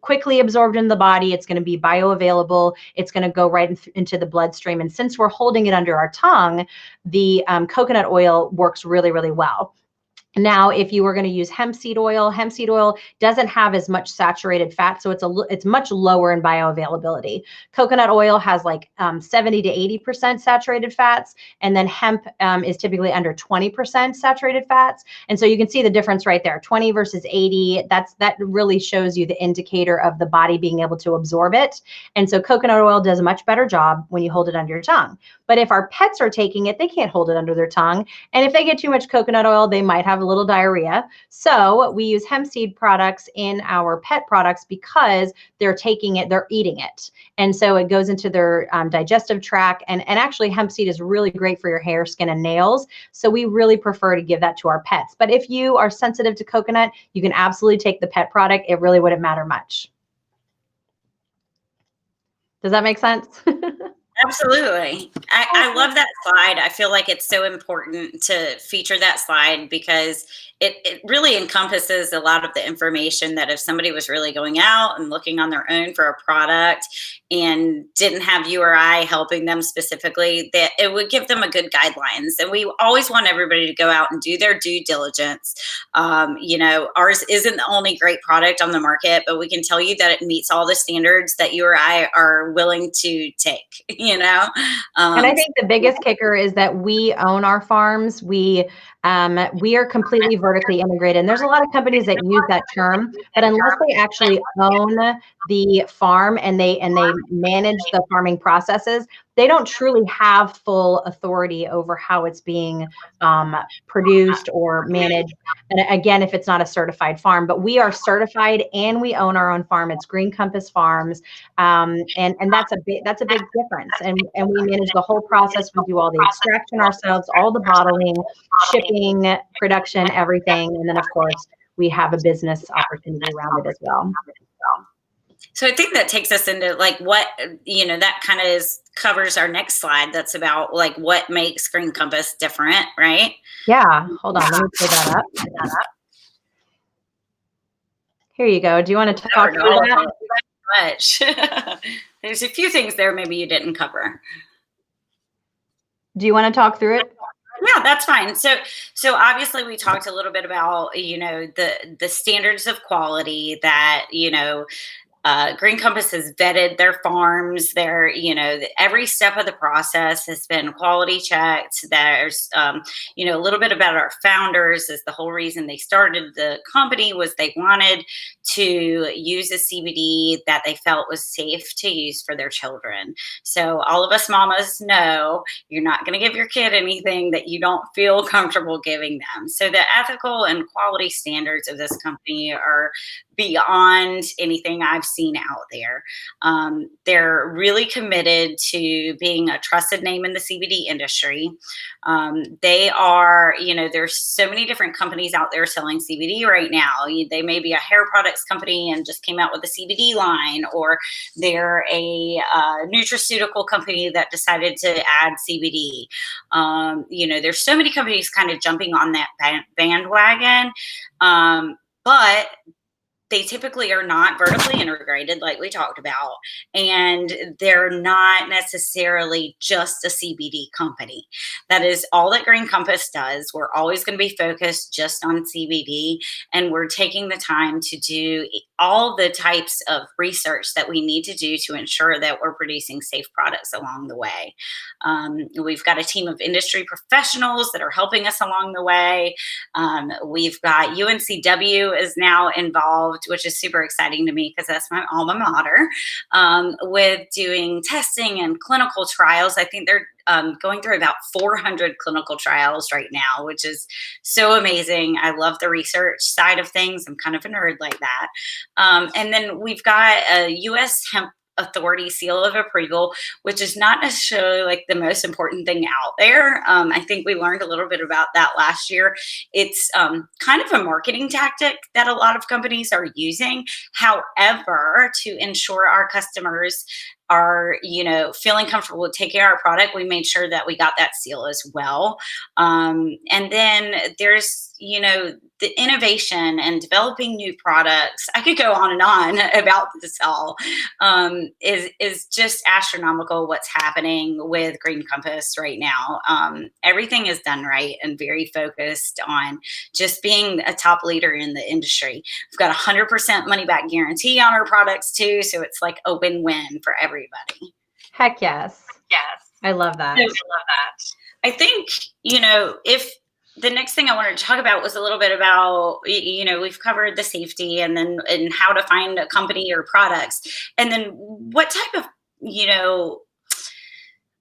quickly absorbed in the body. It's going to be bioavailable. It's going to go right into the bloodstream. And since we're holding it under our tongue, the coconut oil works really, really well. Now, if you were going to use hemp seed oil doesn't have as much saturated fat, so it's much lower in bioavailability. Coconut oil has like 70 to 80% saturated fats, and then hemp is typically under 20% saturated fats. And so you can see the difference right there, 20 versus 80. That really shows you the indicator of the body being able to absorb it. And so coconut oil does a much better job when you hold it under your tongue. But if our pets are taking it, they can't hold it under their tongue. And if they get too much coconut oil, they might have a little diarrhea. So we use hemp seed products in our pet products because they're taking it, they're eating it. And so it goes into their digestive tract. And actually hemp seed is really great for your hair, skin, and nails. So we really prefer to give that to our pets. But if you are sensitive to coconut, you can absolutely take the pet product. It really wouldn't matter much. Does that make sense? Absolutely. I love that slide. I feel like it's so important to feature that slide because it really encompasses a lot of the information that if somebody was really going out and looking on their own for a product and didn't have you or I helping them specifically, that it would give them a good guidelines. And we always want everybody to go out and do their due diligence. Ours isn't the only great product on the market, but we can tell you that it meets all the standards that you or I are willing to take, And I think the biggest kicker is that we own our farms. We are completely vertically integrated. And there's a lot of companies that use that term, but unless they actually own the farm and they manage the farming processes, they don't truly have full authority over how it's being produced or managed. And again, if it's not a certified farm, but we are certified and we own our own farm. It's Green Compass Farms, and that's a big difference. And we manage the whole process. We do all the extraction ourselves, all the bottling, shipping, production, everything, and then of course we have a business opportunity around it as well. So I think that takes us into like what, that kind of covers our next slide. That's about like what makes Green Compass different, right? Yeah, hold on, let me pull that up. Here you go. Do you want to talk through that? Much. There's a few things there maybe you didn't cover. Do you want to talk through it? Yeah, that's fine. So obviously we talked a little bit about, the standards of quality that, Green Compass has vetted their farms. Every step of the process has been quality checked. There's, a little bit about our founders is the whole reason they started the company was they wanted to use a CBD that they felt was safe to use for their children. So all of us mamas know you're not going to give your kid anything that you don't feel comfortable giving them. So the ethical and quality standards of this company are beyond anything I've seen out there. They're really committed to being a trusted name in the CBD industry. They are, there's so many different companies out there selling CBD right now. They may be a hair products company and just came out with a CBD line, or they're a nutraceutical company that decided to add CBD. There's so many companies kind of jumping on that bandwagon. But they typically are not vertically integrated like we talked about, and they're not necessarily just a CBD company. That is all that Green Compass does. We're always going to be focused just on CBD, and we're taking the time to do all the types of research that we need to do to ensure that we're producing safe products along the way. We've got a team of industry professionals that are helping us along the way. We've got UNCW is now involved, which is super exciting to me because that's my alma mater, with doing testing and clinical trials. I think they're going through about 400 clinical trials right now, which is so amazing. I love the research side of things. I'm kind of a nerd like that. And then we've got a U.S. Hemp Authority seal of approval, which is not necessarily like the most important thing out there. I think we learned a little bit about that last year. It's kind of a marketing tactic that a lot of companies are using. However, to ensure our customers are, feeling comfortable with taking our product, we made sure that we got that seal as well. And then there's, the innovation and developing new products. I could go on and on about this all. Is just astronomical what's happening with Green Compass right now. Everything is done right and very focused on just being a top leader in the industry. We've got 100% money back guarantee on our products too, so it's like a win-win for everybody. Heck yes. Yes. I love that. I love that. I think, if the next thing I wanted to talk about was a little bit about, we've covered the safety and then and how to find a company or products. And then what type of,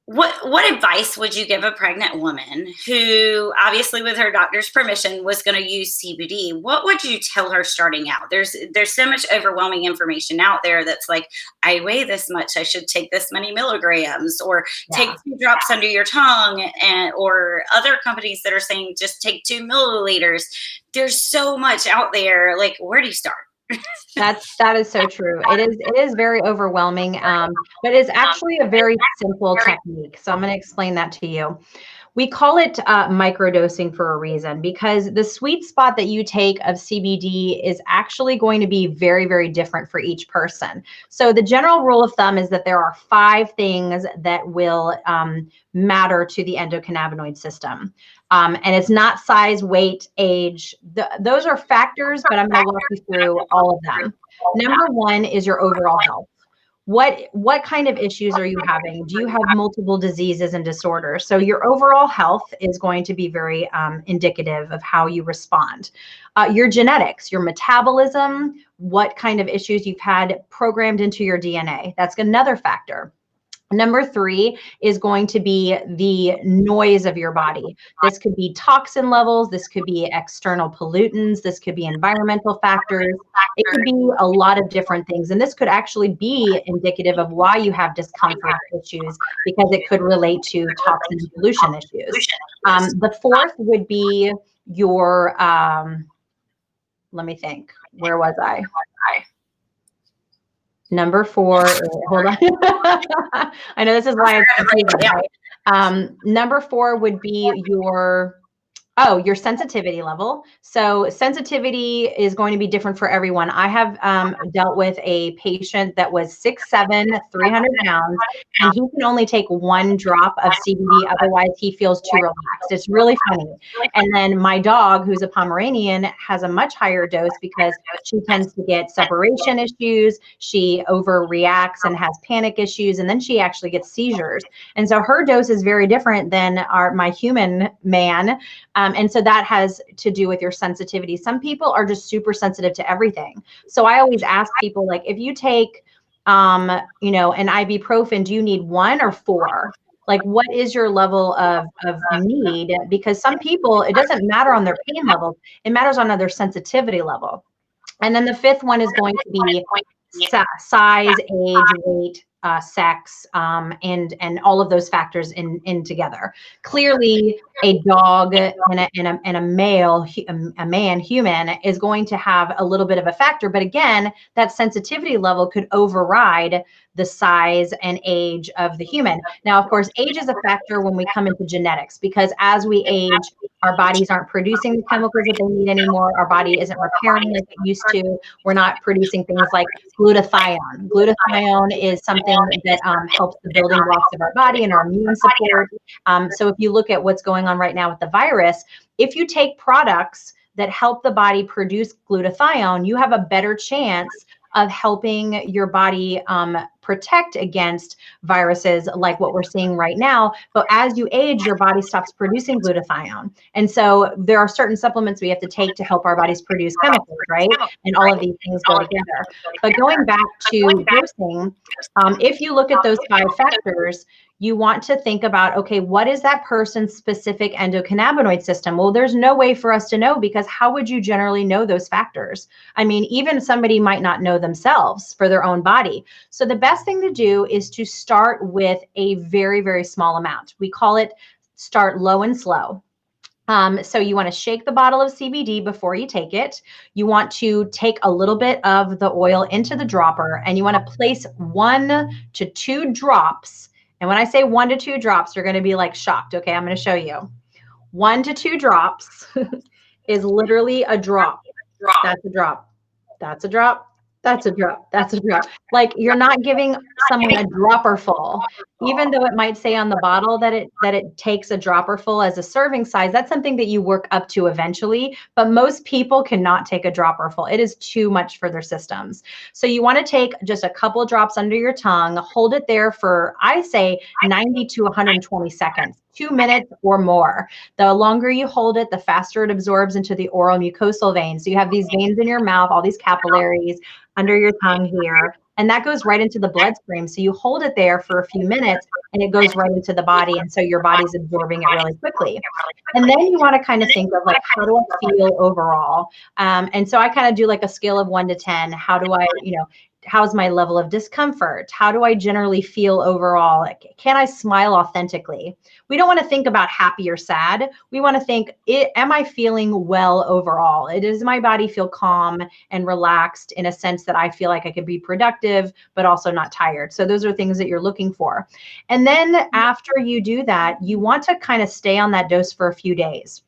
what advice would you give a pregnant woman who obviously with her doctor's permission was going to use CBD? What would you tell her starting out? There's so much overwhelming information out there that's like, I weigh this much, I should take this many milligrams, or take 2 drops under your tongue, or other companies that are saying just take 2 milliliters. There's so much out there. Like, where do you start? That is so true. It is very overwhelming, but it's actually a very simple technique. So I'm going to explain that to you. We call it microdosing for a reason, because the sweet spot that you take of CBD is actually going to be very, very different for each person. So the general rule of thumb is that there are 5 things that will matter to the endocannabinoid system. And it's not size, weight, age. Those are factors, but I'm going to walk you through all of them. Number 1 is your overall health. What kind of issues are you having? Do you have multiple diseases and disorders? So your overall health is going to be very indicative of how you respond. Your genetics, your metabolism, what kind of issues you've had programmed into your DNA. That's another factor. Number 3 is going to be the noise of your body. This could be toxin levels. This could be external pollutants. This could be environmental factors. It could be a lot of different things. And this could actually be indicative of why you have discomfort issues, because it could relate to toxin and pollution issues. The 4th would be your, let me think, where was I? Number 4, hold on. I know this is why it's confusing, right? Number 4 would be your sensitivity level. So sensitivity is going to be different for everyone. I have dealt with a patient that was 6'7", 300 pounds, and he can only take 1 drop of CBD. Otherwise, he feels too relaxed. It's really funny. And then my dog, who's a Pomeranian, has a much higher dose because she tends to get separation issues. She overreacts and has panic issues, and then she actually gets seizures. And so her dose is very different than my human man. And so that has to do with your sensitivity. Some people are just super sensitive to everything. So I always ask people, like, if you take, an ibuprofen, do you need 1 or 4? Like, what is your level of need? Because some people, it doesn't matter on their pain level. It matters on their sensitivity level. And then the 5th one is going to be size, age, weight, sex, and all of those factors in together. Clearly, a dog and a male, a man, human, is going to have a little bit of a factor. But again, that sensitivity level could override the size and age of the human. Now, of course, age is a factor when we come into genetics, because as we age, our bodies aren't producing the chemicals that they need anymore. Our body isn't repairing like it used to. We're not producing things like glutathione. Glutathione is something that helps the building blocks of our body and our immune support. So if you look at what's going on right now with the virus, if you take products that help the body produce glutathione, you have a better chance of helping your body protect against viruses like what we're seeing right now. But as you age, your body stops producing glutathione. And so there are certain supplements we have to take to help our bodies produce chemicals, right? And all of these things go together. But going back to dosing, if you look at those 5 factors, you want to think about, okay, what is that person's specific endocannabinoid system? Well, there's no way for us to know, because how would you generally know those factors? I mean, even somebody might not know themselves for their own body. So the best thing to do is to start with a very, very small amount. We call it start low and slow. So you want to shake the bottle of CBD before you take it. You want to take a little bit of the oil into the dropper, and you want to place 1 to 2 drops. And when I say 1 to 2 drops, you're going to be like shocked. Okay, I'm going to show you. 1 to 2 drops is literally a drop. That's a drop. That's a drop. That's a drop. That's a drop. Like, you're not giving someone a dropper full, even though it might say on the bottle that it takes a dropper full as a serving size. That's something that you work up to eventually, but most people cannot take a dropper full. It is too much for their systems. So you want to take just a couple drops under your tongue, hold it there for, I say, 90 to 120 seconds, 2 minutes or more. The longer you hold it, the faster it absorbs into the oral mucosal veins. So you have these veins in your mouth, all these capillaries under your tongue here, and that goes right into the bloodstream. So you hold it there for a few minutes and it goes right into the body. And so your body's absorbing it really quickly. And then you want to kind of think of like, how do I feel overall? And so I kind of do like a scale of 1 to 10. How do I, how's my level of discomfort? How do I generally feel overall? Like, can I smile authentically? We don't want to think about happy or sad. We want to think, am I feeling well overall? Does my body feel calm and relaxed in a sense that I feel like I could be productive, but also not tired? So those are things that you're looking for. And then after you do that, you want to kind of stay on that dose for a few days.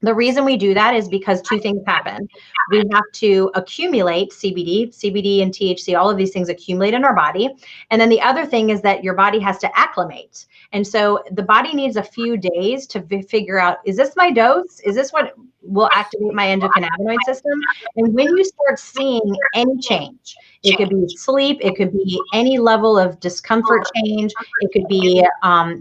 The reason we do that is because 2 things happen. We have to accumulate CBD and THC, all of these things accumulate in our body. And then the other thing is that your body has to acclimate. And so the body needs a few days to figure out, is this my dose? Is this what will activate my endocannabinoid system? And when you start seeing any change, it could be sleep, it could be any level of discomfort change, it could be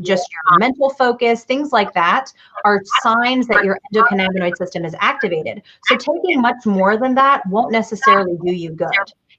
just your mental focus, things like that are signs that your endocannabinoid system is activated. So taking much more than that won't necessarily do you good.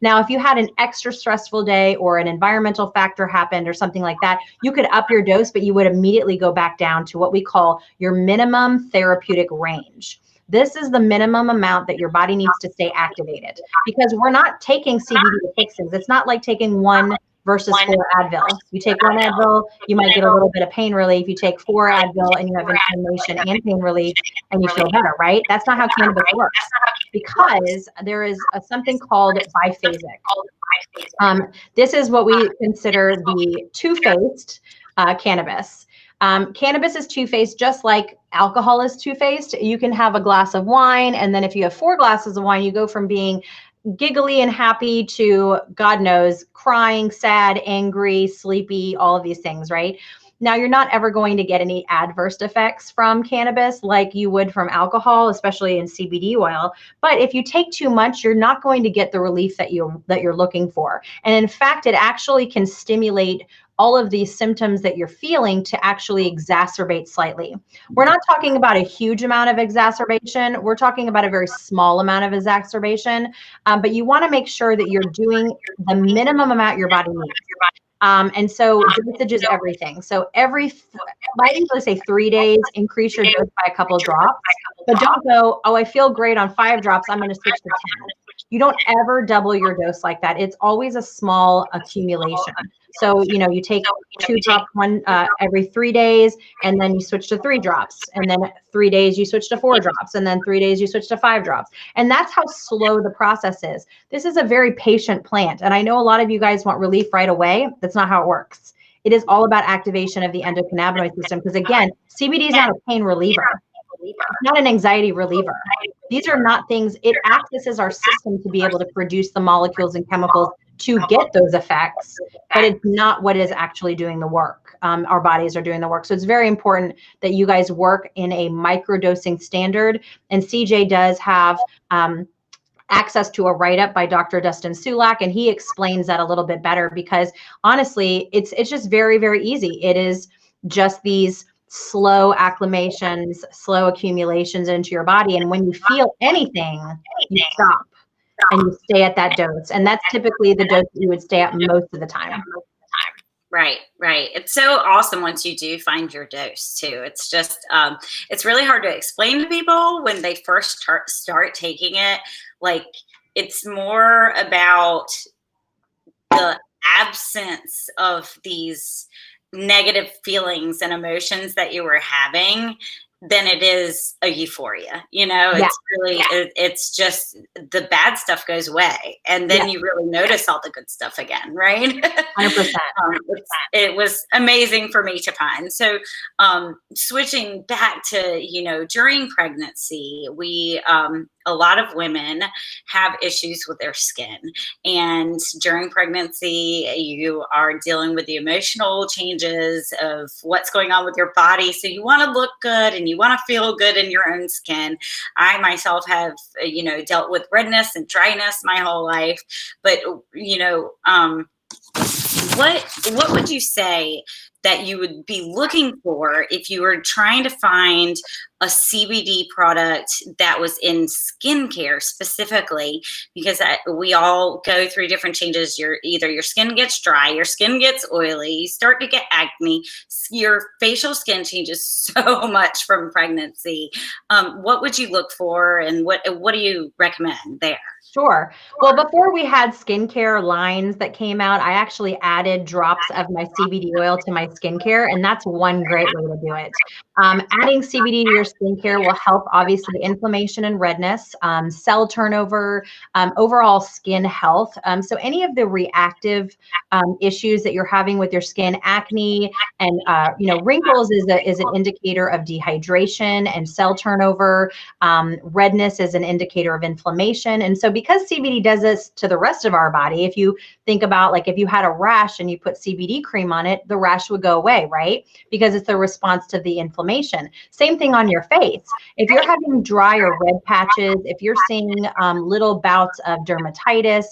Now, if you had an extra stressful day or an environmental factor happened or something like that, you could up your dose, but you would immediately go back down to what we call your minimum therapeutic range. This is the minimum amount that your body needs to stay activated, because we're not taking CBD to fix things. It's not like taking 1 versus 4 Advil. You take 1 Advil, you might get a little bit of pain relief. You take 4 Advil and you have inflammation and pain relief and you feel better, right? That's not how cannabis works, because there is something called biphasic. This is what we consider the two-faced cannabis. Cannabis is two-faced, just like alcohol is two-faced. You can have a glass of wine, and then if you have 4 glasses of wine, you go from being giggly and happy to, God knows, crying, sad, angry, sleepy, all of these things, right? Now, you're not ever going to get any adverse effects from cannabis like you would from alcohol, especially in CBD oil. But if you take too much, you're not going to get the relief that you're looking for. And in fact, it actually can stimulate all of these symptoms that you're feeling to actually exacerbate slightly. We're not talking about a huge amount of exacerbation. We're talking about a very small amount of exacerbation. But you want to make sure that you're doing the minimum amount your body needs. And so dosage is everything. So I usually say 3 days, increase your dose by a couple of drops, but don't go, oh, I feel great on 5 drops, I'm going to switch to 10. You don't ever double your dose like that. It's always a small accumulation. So, you take 2 drops every 3 days, and then you switch to 3 drops. And then 3 days you switch to 4 drops. And then 3 days you switch to 5 drops. And that's how slow the process is. This is a very patient plant. And I know a lot of you guys want relief right away. That's not how it works. It is all about activation of the endocannabinoid system. Because again, CBD is not a pain reliever. It's not an anxiety reliever. These are not things, it accesses our system to be able to produce the molecules and chemicals to get those effects, but it's not what is actually doing the work. Our bodies are doing the work. So it's very important that you guys work in a microdosing standard. And CJ does have access to a write-up by Dr. Dustin Sulak, and he explains that a little bit better, because honestly, it's just very, very easy. It is just these slow acclimations, slow accumulations into your body. And when you feel anything, you stop and you stay at that dose. And that's typically the dose that you would stay at most of the time. Right. It's so awesome once you do find your dose too. It's just, it's really hard to explain to people when they first start taking it. Like, it's more about the absence of these negative feelings and emotions that you were having than it is a euphoria. Yeah. It's really, it's just the bad stuff goes away. And Yeah. then you really notice all the good stuff again, right? 100%. It was amazing for me to find. So, switching back to, during pregnancy, a lot of women have issues with their skin. And during pregnancy, you are dealing with the emotional changes of what's going on with your body. So you want to look good and you want to feel good in your own skin. I myself have, dealt with redness and dryness my whole life. But, what would you say that you would be looking for if you were trying to find a CBD product that was in skincare specifically? Because we all go through different changes. Either your skin gets dry, your skin gets oily, you start to get acne, your facial skin changes so much from pregnancy. What would you look for, and what do you recommend there? Sure. Well, before we had skincare lines that came out, I actually added drops of my CBD oil to my skincare, and that's one great way to do it. Adding CBD to your skincare will help, obviously, inflammation and redness, cell turnover, overall skin health. So any of the reactive issues that you're having with your skin, acne and wrinkles is an indicator of dehydration and cell turnover. Redness is an indicator of inflammation. And so because CBD does this to the rest of our body, if you think about, like, if you had a rash and you put CBD cream on it, the rash would go away, right? Because it's a response to the inflammation. Same thing on your face. If you're having dry or red patches, if you're seeing little bouts of dermatitis,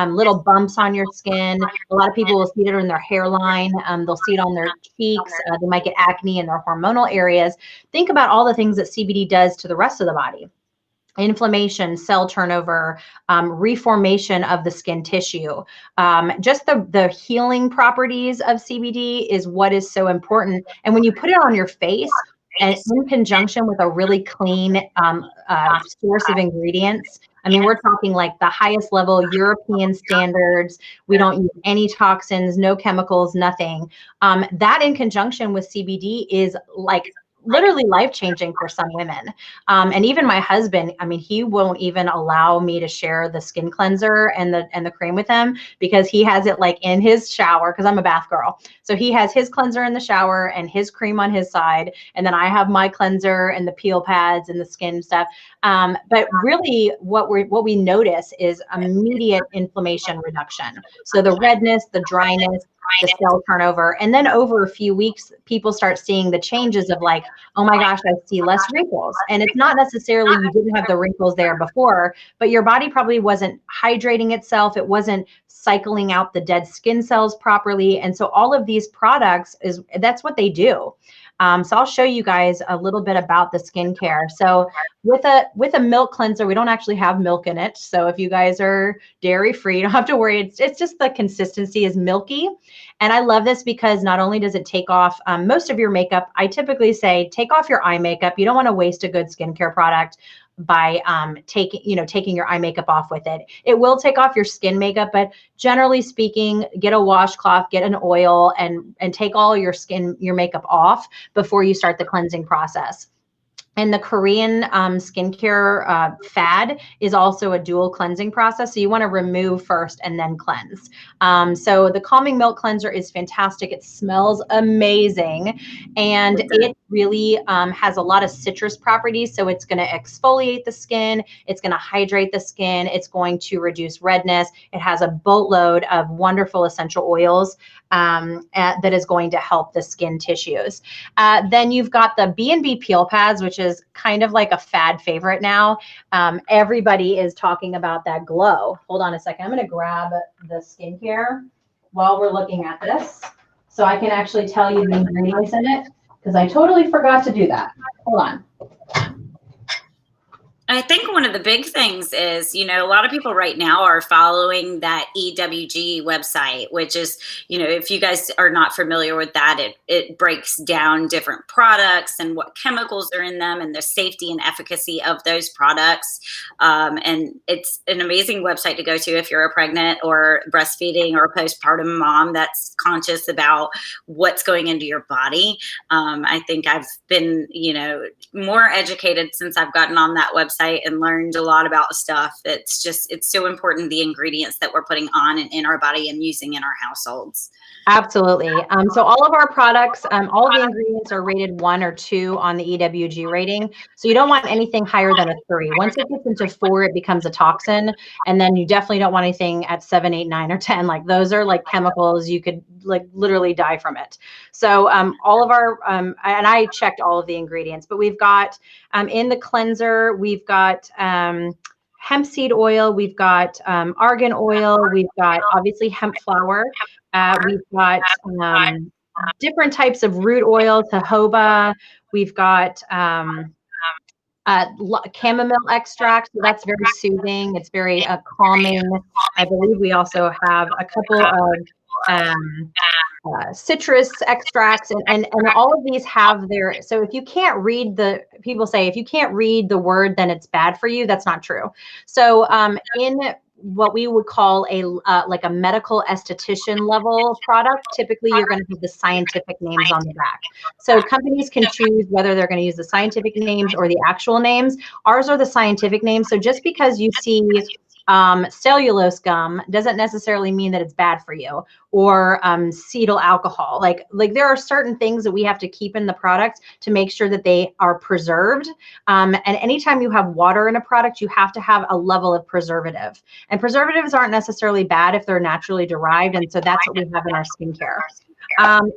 little bumps on your skin, a lot of people will see it in their hairline. They'll see it on their cheeks. They might get acne in their hormonal areas. Think about all the things that CBD does to the rest of the body. Inflammation, cell turnover, reformation of the skin tissue. Just the healing properties of CBD is what is so important. And when you put it on your face, and in conjunction with a really clean source of ingredients, I mean, we're talking like the highest level European standards. We don't use any toxins, no chemicals, nothing. That in conjunction with CBD is like literally life-changing for some women. And even my husband, I mean, he won't even allow me to share the skin cleanser and the cream with him because he has it like in his shower, because I'm a bath girl. So he has his cleanser in the shower and his cream on his side. And then I have my cleanser and the peel pads and the skin stuff. But really what we notice is immediate inflammation reduction. So the redness, the dryness, the cell turnover. And then over a few weeks, people start seeing the changes of like, oh my gosh, I see less wrinkles. And it's not necessarily you didn't have the wrinkles there before, but your body probably wasn't hydrating itself. It wasn't cycling out the dead skin cells properly. And so all of these products that's what they do. So I'll show you guys a little bit about the skincare. So with a milk cleanser, we don't actually have milk in it. So if you guys are dairy free, you don't have to worry. It's just the consistency is milky. And I love this because not only does it take off most of your makeup, I typically say take off your eye makeup. You don't want to waste a good skincare product by taking your eye makeup off with it. It will take off your skin makeup, but generally speaking, get a washcloth, get an oil, and take all your makeup off before you start the cleansing process. And the Korean skincare fad is also a dual cleansing process. So you want to remove first and then cleanse. So the Calming Milk Cleanser is fantastic. It smells amazing. And it really has a lot of citrus properties. So it's going to exfoliate the skin. It's going to hydrate the skin. It's going to reduce redness. It has a boatload of wonderful essential oils that is going to help the skin tissues. Then you've got the B&B peel pads, which is kind of like a fad favorite now. Everybody is talking about that glow. Hold on a second. I'm going to grab the skincare while we're looking at this so I can actually tell you the ingredients in it because I totally forgot to do that. Hold on. I think one of the big things is, a lot of people right now are following that EWG website, which is, if you guys are not familiar with that, it breaks down different products and what chemicals are in them and the safety and efficacy of those products. And it's an amazing website to go to if you're a pregnant or breastfeeding or postpartum mom that's conscious about what's going into your body. I think I've been, more educated since I've gotten on that website and learned a lot about stuff. It's so important, the ingredients that we're putting on and in our body and using in our households. Absolutely. So all of our products, all of the ingredients are rated 1 or 2 on the EWG rating. So you don't want anything higher than a 3. Once it gets into 4, it becomes a toxin. And then you definitely don't want anything at 7, 8, 9, or 10. Like those are like chemicals. You could like literally die from it. So all of our, and I checked all of the ingredients, but we've got in the cleanser, we've got hemp seed oil, we've got argan oil, we've got obviously hemp flour. We've got different types of root oil, jojoba. We've got chamomile extract. So that's very soothing. It's very calming. I believe we also have a couple of citrus extracts, and all of these have their, so if you can't read people say if you can't read the word, then it's bad for you. That's not true. So in what we would call like a medical esthetician level product, typically you're going to have the scientific names on the back. So companies can choose whether they're going to use the scientific names or the actual names. Ours are the scientific names. So just because you see cellulose gum doesn't necessarily mean that it's bad for you, or cetyl alcohol. Like there are certain things that we have to keep in the product to make sure that they are preserved. And anytime you have water in a product, you have to have a level of preservative. And preservatives aren't necessarily bad if they're naturally derived. And so that's what we have in our skincare.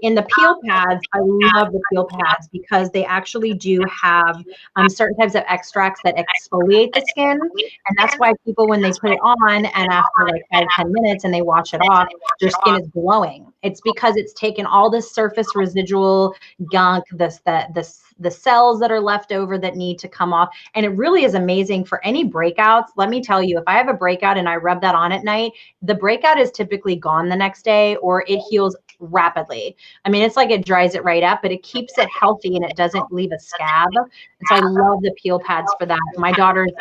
In the peel pads, I love the peel pads because they actually do have certain types of extracts that exfoliate the skin. And that's why people, when they put it on and after like 5-10 minutes and they wash it off, their skin is glowing. It's because it's taken all this surface residual gunk, the cells that are left over that need to come off. And it really is amazing for any breakouts. Let me tell you, if I have a breakout and I rub that on at night, the breakout is typically gone the next day, or it heals rapidly. I mean, it's like it dries it right up, but it keeps it healthy and it doesn't leave a scab. And so I love the peel pads for that. My daughter's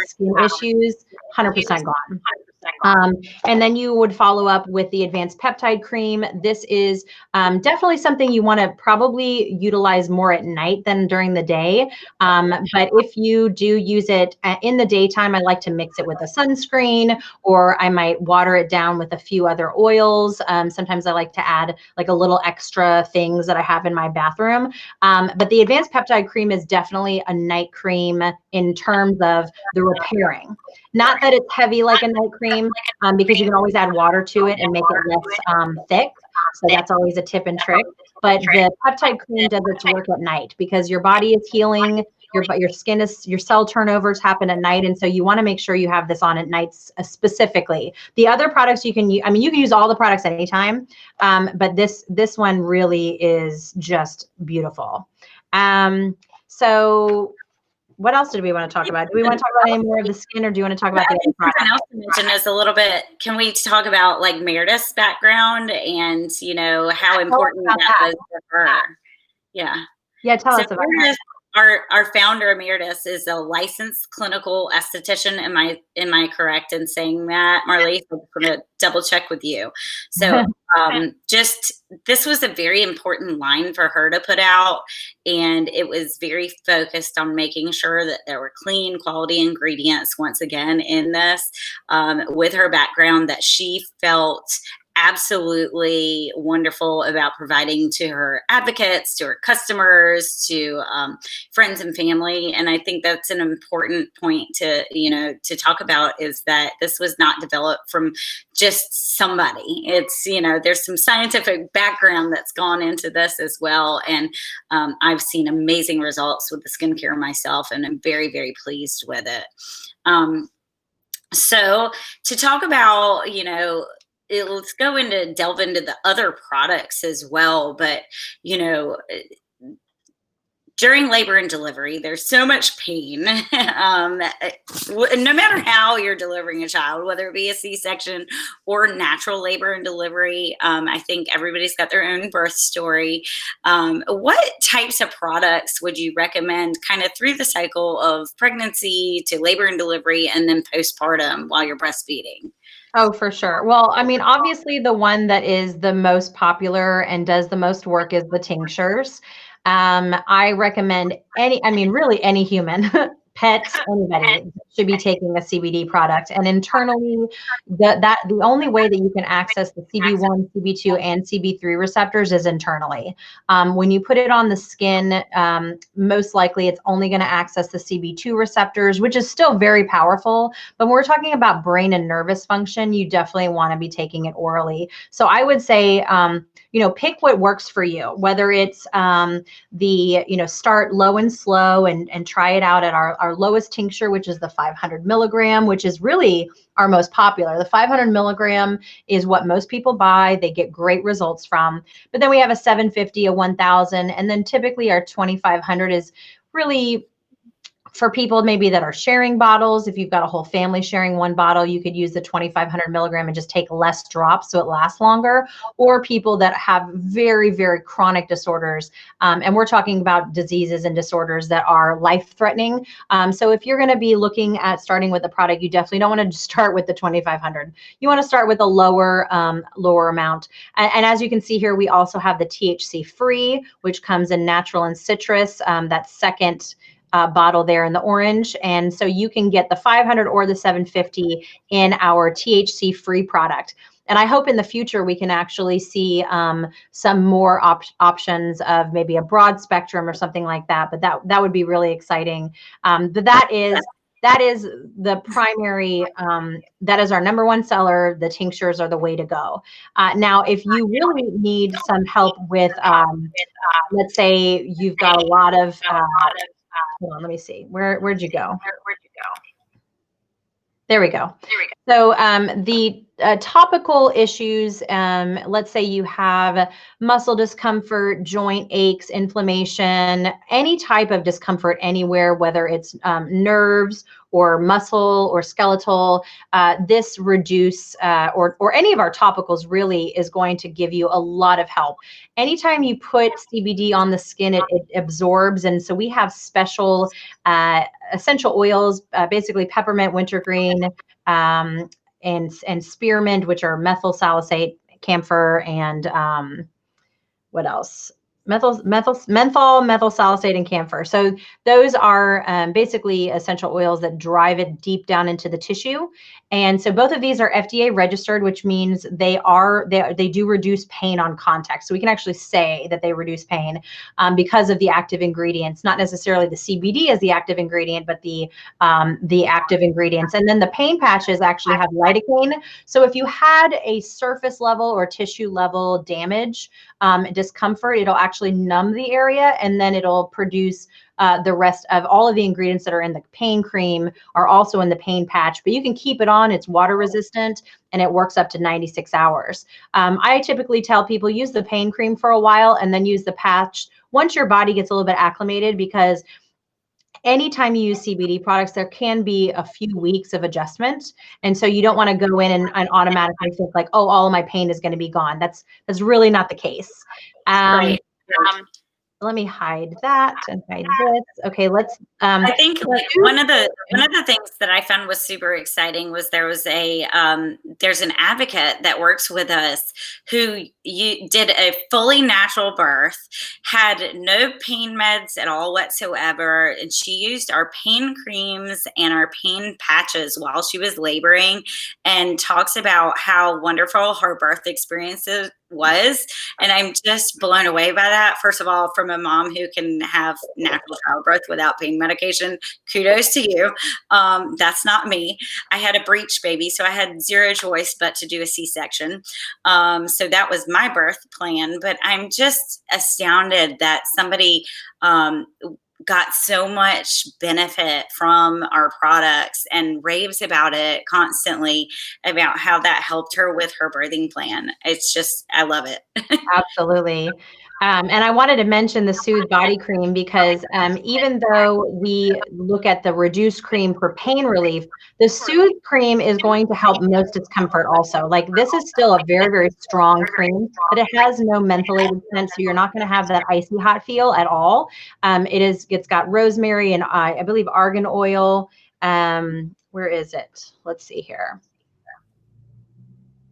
skin issues, 100% gone. And then you would follow up with the advanced peptide cream. This is definitely something you want to probably utilize more at night than during the day. But if you do use it in the daytime, I like to mix it with a sunscreen, or I might water it down with a few other oils. Sometimes I like to add like a little extra things that I have in my bathroom. But the advanced peptide cream is definitely a night cream in terms of the repairing. Not that it's heavy like a night cream, because you can always add water to it and make it less thick. So that's always a tip and trick. But the peptide cream does its work at night because your body is healing, your skin is, your cell turnovers happen at night. And so you want to make sure you have this on at nights specifically. The other products you can use, I mean, you can use all the products at any time, but this one really is just beautiful. So what else did we want to talk about? Do we want to talk about any more of the skin, or do you want to talk about the other product? Something else to mention is a little bit, can we talk about like Meredith's background and, how important that was for her? Yeah. Yeah, tell us about that. Our founder emeritus is a licensed clinical esthetician. Am I correct in saying that, Marlise? I'm going to double check with you. So this was a very important line for her to put out, and it was very focused on making sure that there were clean, quality ingredients once again in this, with her background that she felt absolutely wonderful about providing to her advocates, to her customers, to friends and family. And I think that's an important point to talk about, is that this was not developed from just somebody. It's, there's some scientific background that's gone into this as well. And I've seen amazing results with the skincare myself, and I'm very, very pleased with it. So to talk about, let's delve into the other products as well. But, during labor and delivery, there's so much pain. No matter how you're delivering a child, whether it be a C-section or natural labor and delivery, I think everybody's got their own birth story. What types of products would you recommend kind of through the cycle of pregnancy to labor and delivery and then postpartum while you're breastfeeding? Oh, for sure. Well, I mean, obviously, the one that is the most popular and does the most work is the tinctures. I recommend I mean, really any human, pets, anybody should be taking a CBD product. And internally, the only way that you can access the CB1, CB2, and CB3 receptors is internally. When you put it on the skin, most likely it's only going to access the CB2 receptors, which is still very powerful. But when we're talking about brain and nervous function, you definitely want to be taking it orally. So I would say, pick what works for you, whether it's start low and slow and try it out at our lowest tincture, which is the 500 milligram, which is really our most popular. The 500 milligram is what most people buy. They get great results from. But then we have a 750, a 1000, and then typically our 2500 is really for people maybe that are sharing bottles. If you've got a whole family sharing one bottle, you could use the 2500 milligram and just take less drops so it lasts longer. Or people that have very, very chronic disorders. And we're talking about diseases and disorders that are life-threatening. So if you're going to be looking at starting with a product, you definitely don't want to start with the 2500. You want to start with a lower amount. And as you can see here, we also have the THC-free, which comes in natural and citrus. That second bottle there in the orange. And so you can get the 500 or the 750 in our THC free product. And I hope in the future we can actually see some more options of maybe a broad spectrum or something like that. But that would be really exciting. But that is the primary, that is our number one seller. The tinctures are the way to go. Now, if you really need some help with, let's say you've got a lot of, hold on, let me see. Where'd you go? There we go. So the topical issues, let's say you have muscle discomfort, joint aches, inflammation, any type of discomfort anywhere, whether it's nerves or muscle or skeletal, this reduce or any of our topicals really is going to give you a lot of help. Anytime you put CBD on the skin, it absorbs. And so we have special essential oils, basically peppermint, wintergreen, and spearmint, which are methyl salicylate, camphor, and what else? Menthol, methyl salicylate, and camphor. So those are basically essential oils that drive it deep down into the tissue. And so both of these are FDA registered, which means they do reduce pain on contact. So we can actually say that they reduce pain because of the active ingredients, not necessarily the CBD as the active ingredient, but the active ingredients. And then the pain patches actually have lidocaine. So if you had a surface level or tissue level damage, discomfort, it'll actually numb the area, and then it'll produce the rest of all of the ingredients that are in the pain cream are also in the pain patch. But you can keep it on. It's water resistant, and it works up to 96 hours. I typically tell people use the pain cream for a while and then use the patch once your body gets a little bit acclimated, because anytime you use CBD products, there can be a few weeks of adjustment. And so you don't want to go in and automatically think like, oh, all of my pain is going to be gone. That's really not the case. Right. Let me hide that and hide this. Okay, let's. I think like one of the things that I found was super exciting was there's an advocate that works with us who did a fully natural birth, had no pain meds at all whatsoever, and she used our pain creams and our pain patches while she was laboring, and talks about how wonderful her birth experiences was. And I'm just blown away by that. First of all, from a mom who can have natural childbirth without pain medication, kudos to you. That's not me. I had a breech baby, so I had zero choice but to do a C-section. So that was my birth plan. But I'm just astounded that somebody got so much benefit from our products and raves about it constantly, about how that helped her with her birthing plan. It's just, I love it. Absolutely. And I wanted to mention the Soothe Body Cream because even though we look at the reduced cream for pain relief, the Soothe cream is going to help most discomfort also. Like this is still a very, very strong cream, but it has no mentholated scent, so you're not going to have that icy hot feel at all. It's got rosemary and I believe argan oil. Where is it? Let's see here.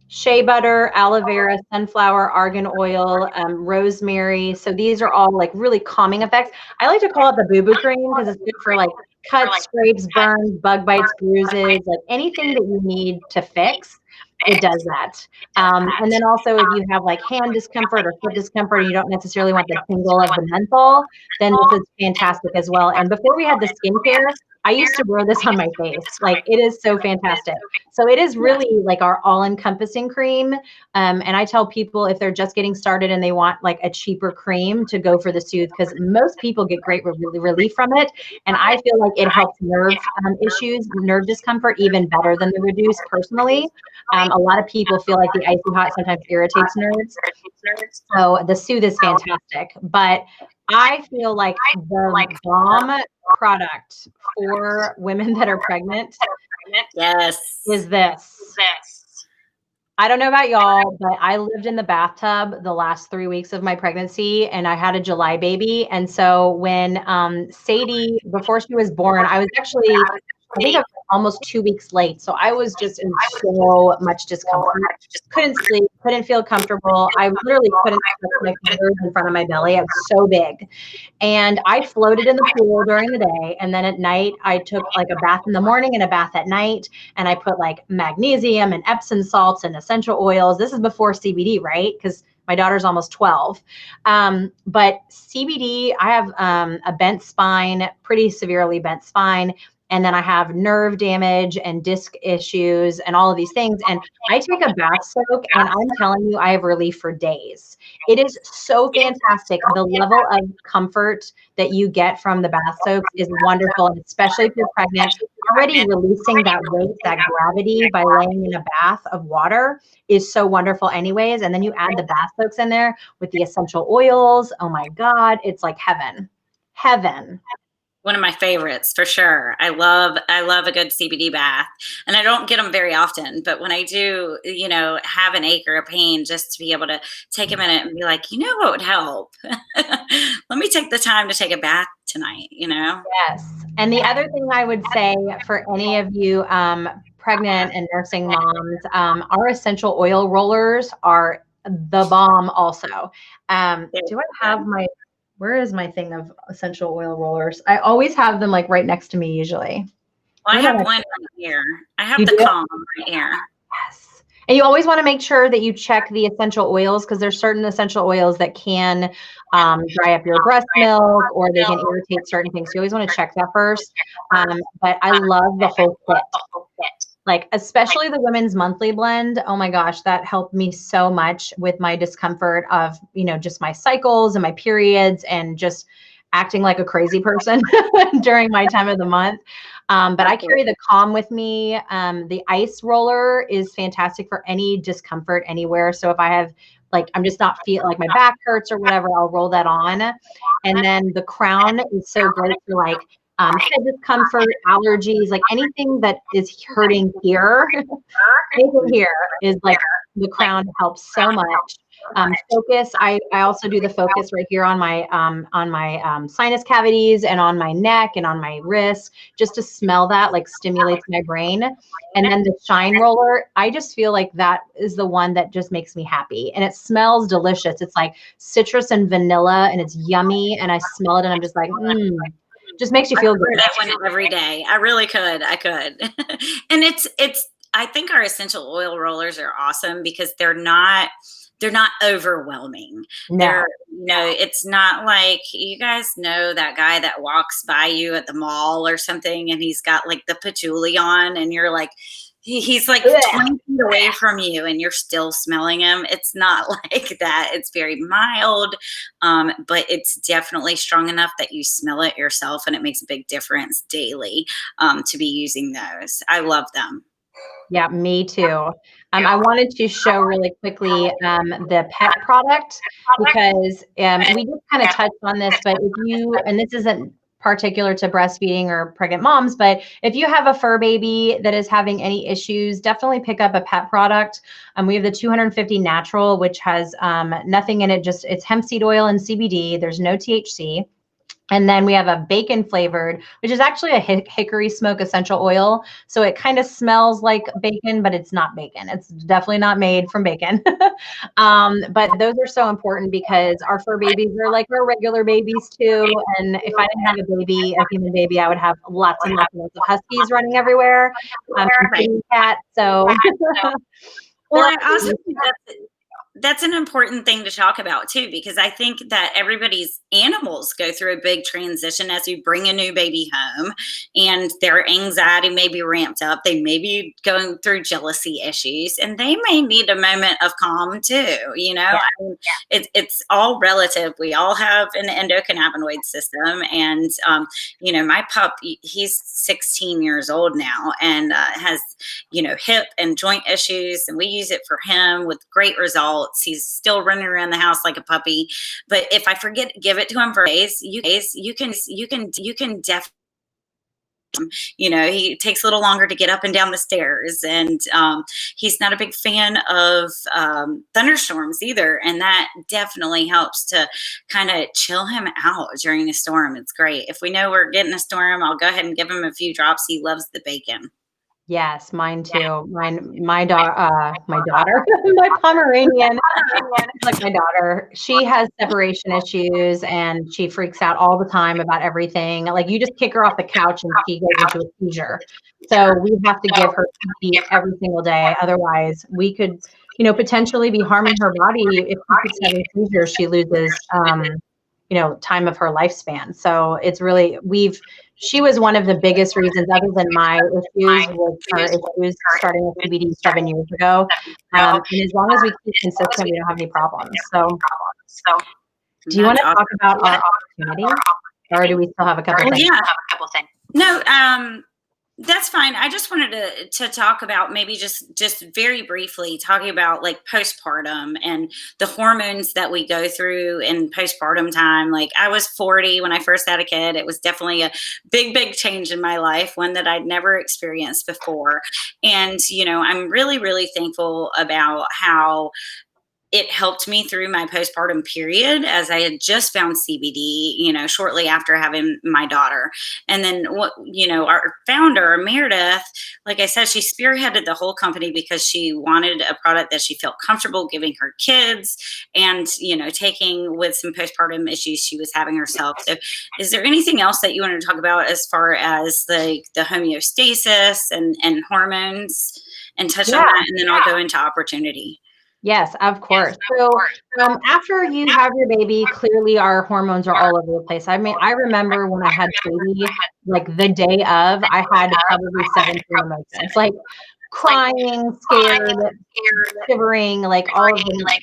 Shea butter, aloe vera, sunflower, argan oil, rosemary. So these are all like really calming effects. I like to call it the boo-boo cream because it's good for like cuts, scrapes, burns, bug bites, bruises, like anything that you need to fix. It does that. And then also if you have like hand discomfort or foot discomfort and you don't necessarily want the tingle of the menthol, then this is fantastic as well. And before we had the skincare, I used to wear this on my face. Like it is so fantastic. So it is really like our all-encompassing cream. And I tell people if they're just getting started and they want like a cheaper cream to go for the Soothe, because most people get great relief from it. And I feel like it helps nerve issues, nerve discomfort even better than the Reduce personally. A lot of people feel like the icy hot sometimes irritates nerves. So the Soothe is fantastic. But I feel like the bomb product for women that are pregnant is this. I don't know about y'all, but I lived in the bathtub the last 3 weeks of my pregnancy and I had a July baby. And so when Sadie, before she was born, I was actually, I think I was almost 2 weeks late. So I was just in so much discomfort. Couldn't sleep, couldn't feel comfortable. I literally couldn't put my fingers in front of my belly. I was so big. And I floated in the pool during the day. And then at night, I took like a bath in the morning and a bath at night. And I put like magnesium and Epsom salts and essential oils. This is before CBD, right? Because my daughter's almost 12. But CBD, I have a bent spine, pretty severely bent spine. And then I have nerve damage and disc issues and all of these things. And I take a bath soak and I'm telling you, I have relief for days. It is so fantastic. The level of comfort that you get from the bath soaks is wonderful. And especially if you're pregnant, already releasing that weight, that gravity by laying in a bath of water is so wonderful anyways. And then you add the bath soaks in there with the essential oils. Oh my God, it's like heaven. Heaven. One of my favorites for sure. I love a good CBD bath, and I don't get them very often, but when I do, have an ache or a pain, just to be able to take a minute and be like, you know what would help? Let me take the time to take a bath tonight, Yes. And the other thing I would say for any of you pregnant and nursing moms, our essential oil rollers are the bomb also. Do I have where is my thing of essential oil rollers? I always have them like right next to me usually. Well, I have one right here. I have the calm right here. Yes. And you always want to make sure that you check the essential oils because there's certain essential oils that can dry up your breast milk or they can irritate certain things. So you always want to check that first. But I love the whole kit. Like, especially the women's monthly blend. Oh my gosh, that helped me so much with my discomfort of, just my cycles and my periods and just acting like a crazy person during my time of the month. But I carry the Calm with me. The ice roller is fantastic for any discomfort anywhere. So if I have I'm just not feeling like my back hurts or whatever, I'll roll that on. And then the Crown is so great for head discomfort, allergies, like anything that is hurting here. Anything here is like the Crown helps so much. Focus. I also do the focus right here on my sinus cavities and on my neck and on my wrist, just to smell that stimulates my brain. And then the Shine roller, I just feel like that is the one that just makes me happy. And it smells delicious. It's like citrus and vanilla and it's yummy. And I smell it and I'm just like, just makes you feel good. That one every day. I really could. I could. And I think our essential oil rollers are awesome because they're not overwhelming. No. It's not like, you guys know that guy that walks by you at the mall or something and he's got the patchouli on and you're like, he's 20 feet away from you and you're still smelling him. It's not like that. It's very mild, but it's definitely strong enough that you smell it yourself and it makes a big difference daily to be using those. I love them. Yeah, me too. I wanted to show really quickly the pet product because we just kind of touched on this, but if you, and this isn't particular to breastfeeding or pregnant moms, but if you have a fur baby that is having any issues, definitely pick up a pet product. We have the 250 natural, which has nothing in it, just it's hemp seed oil and CBD. There's no THC. And then we have a bacon flavored, which is actually a hickory smoke essential oil. So it kind of smells like bacon, but it's not bacon. It's definitely not made from bacon. But those are so important because our fur babies are like our regular babies too. And if I didn't have a baby, a human baby, I would have lots and lots and lots of huskies running everywhere. And kitty cat. So Well, I also think that's an important thing to talk about too, because I think that everybody's animals go through a big transition as you bring a new baby home, and their anxiety may be ramped up. They may be going through jealousy issues, and they may need a moment of calm too. yeah. I mean, it's all relative. We all have an endocannabinoid system, and my pup, he's 16 years old now, and has hip and joint issues, and we use it for him with great results. He's still running around the house like a puppy. But if I forget to give it to him for days, you can definitely, he takes a little longer to get up and down the stairs, and he's not a big fan of thunderstorms either, and that definitely helps to kind of chill him out during a storm. It's great. If we know we're getting a storm, I'll go ahead and give him a few drops. He loves the bacon. Yes, mine too. My daughter, my Pomeranian, like my daughter, she has separation issues and she freaks out all the time about everything. Like you just kick her off the couch and she goes into a seizure. So we have to give her CBD every single day. Otherwise, we could, potentially be harming her body. If she keeps having seizures, she loses, time of her lifespan. So it's really, she was one of the biggest reasons, other than my issues with her issues starting with CBD 7 years ago. And as long as we keep consistent, we don't have any problems. So do you want to talk about our opportunity, or do we still have a couple things? Yeah. No, that's fine. I just wanted to talk about maybe just very briefly talking about like postpartum and the hormones that we go through in postpartum time. Like I was 40 when I first had a kid. It was definitely a big change in my life, one that I'd never experienced before. And, I'm really, really thankful about how it helped me through my postpartum period, as I had just found CBD, shortly after having my daughter. And then our founder, Meredith, like I said, she spearheaded the whole company because she wanted a product that she felt comfortable giving her kids and, taking with some postpartum issues she was having herself. So is there anything else that you want to talk about as far as the homeostasis and hormones, and touch on that, and then I'll go into opportunity? Yes, of course. So after you have your baby, clearly our hormones are all over the place. I mean, I remember when I had baby, like the day of, I had probably 17 emotions, like crying, scared, shivering, like all of them. I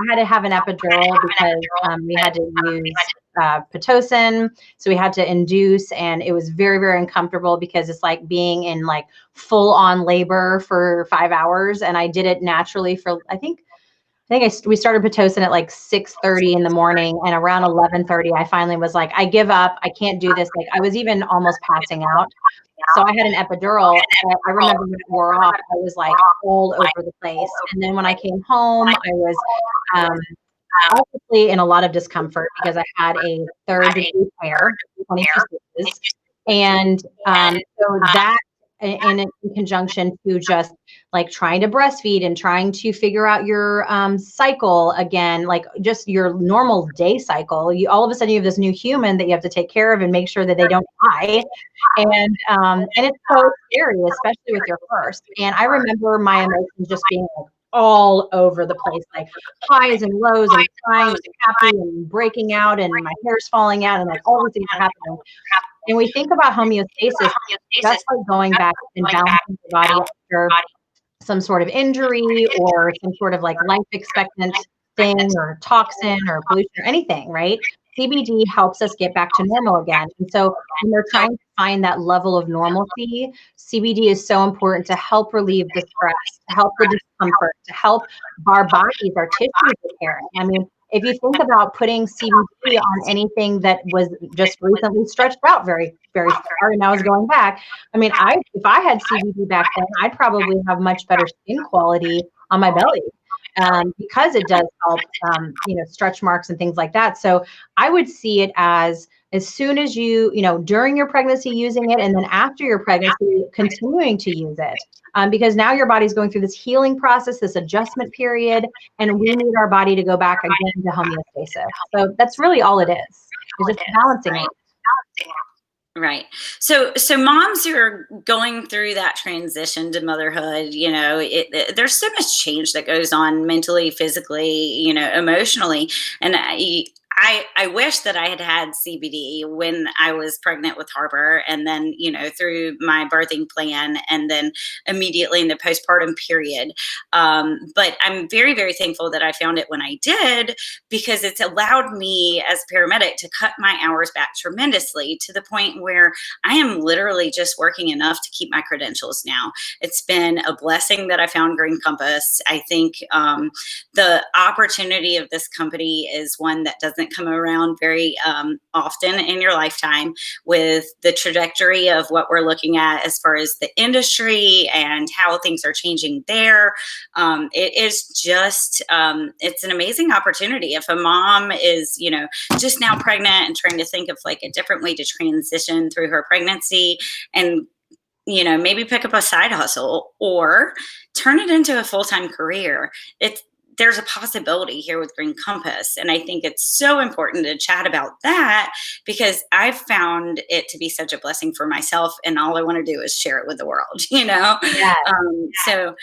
had to have an epidural because we had to use Pitocin, so we had to induce, and it was very, very uncomfortable because it's like being in like full on labor for 5 hours, and I did it naturally for we started Pitocin at like 6:30 in the morning, and around 11:30 I finally was like, I give up, I can't do this. Like I was even almost passing out. So I had an epidural. I remember when it wore off, I was like all over the place. And then when I came home, I was obviously in a lot of discomfort because I had a third-degree tear, 22 stitches. And so that, in conjunction to just like trying to breastfeed and trying to figure out your cycle again, like just your normal day cycle, you all of a sudden you have this new human that you have to take care of and make sure that they don't die. And it's so scary, especially with your first. And I remember my emotions just being like all over the place, like highs and lows and crying and happy and breaking out and my hair's falling out and like all these things are happening. And we think about homeostasis, that's like going back and balancing the body after some sort of injury or some sort of like life expectant thing or toxin or pollution or anything, right? CBD helps us get back to normal again. And so when they're trying to find that level of normalcy, CBD is so important to help relieve the stress, to help the discomfort, to help our bodies, our tissues repair. I mean, if you think about putting CBD on anything that was just recently stretched out very, very far and now is going back, I mean, if I had CBD back then, I'd probably have much better skin quality on my belly, because it does help, stretch marks and things like that. So I would see it as soon as during your pregnancy using it, and then after your pregnancy continuing to use it, because now your body's going through this healing process, this adjustment period, and we need our body to go back again to homeostasis. So that's really all it is. It's just balancing it. Right. So moms who are going through that transition to motherhood, there's so much change that goes on mentally, physically, emotionally. And I wish that I had CBD when I was pregnant with Harper, and then, through my birthing plan, and then immediately in the postpartum period. But I'm very, very thankful that I found it when I did, because it's allowed me as a paramedic to cut my hours back tremendously, to the point where I am literally just working enough to keep my credentials now. It's been a blessing that I found Green Compass. I think the opportunity of this company is one that doesn't come around very often in your lifetime, with the trajectory of what we're looking at as far as the industry and how things are changing there. It is just, it's an amazing opportunity. If a mom is, just now pregnant and trying to think of like a different way to transition through her pregnancy, and maybe pick up a side hustle or turn it into a full-time career, there's a possibility here with Green Compass. And I think it's so important to chat about that, because I've found it to be such a blessing for myself, and all I want to do is share it with the world, Yeah. So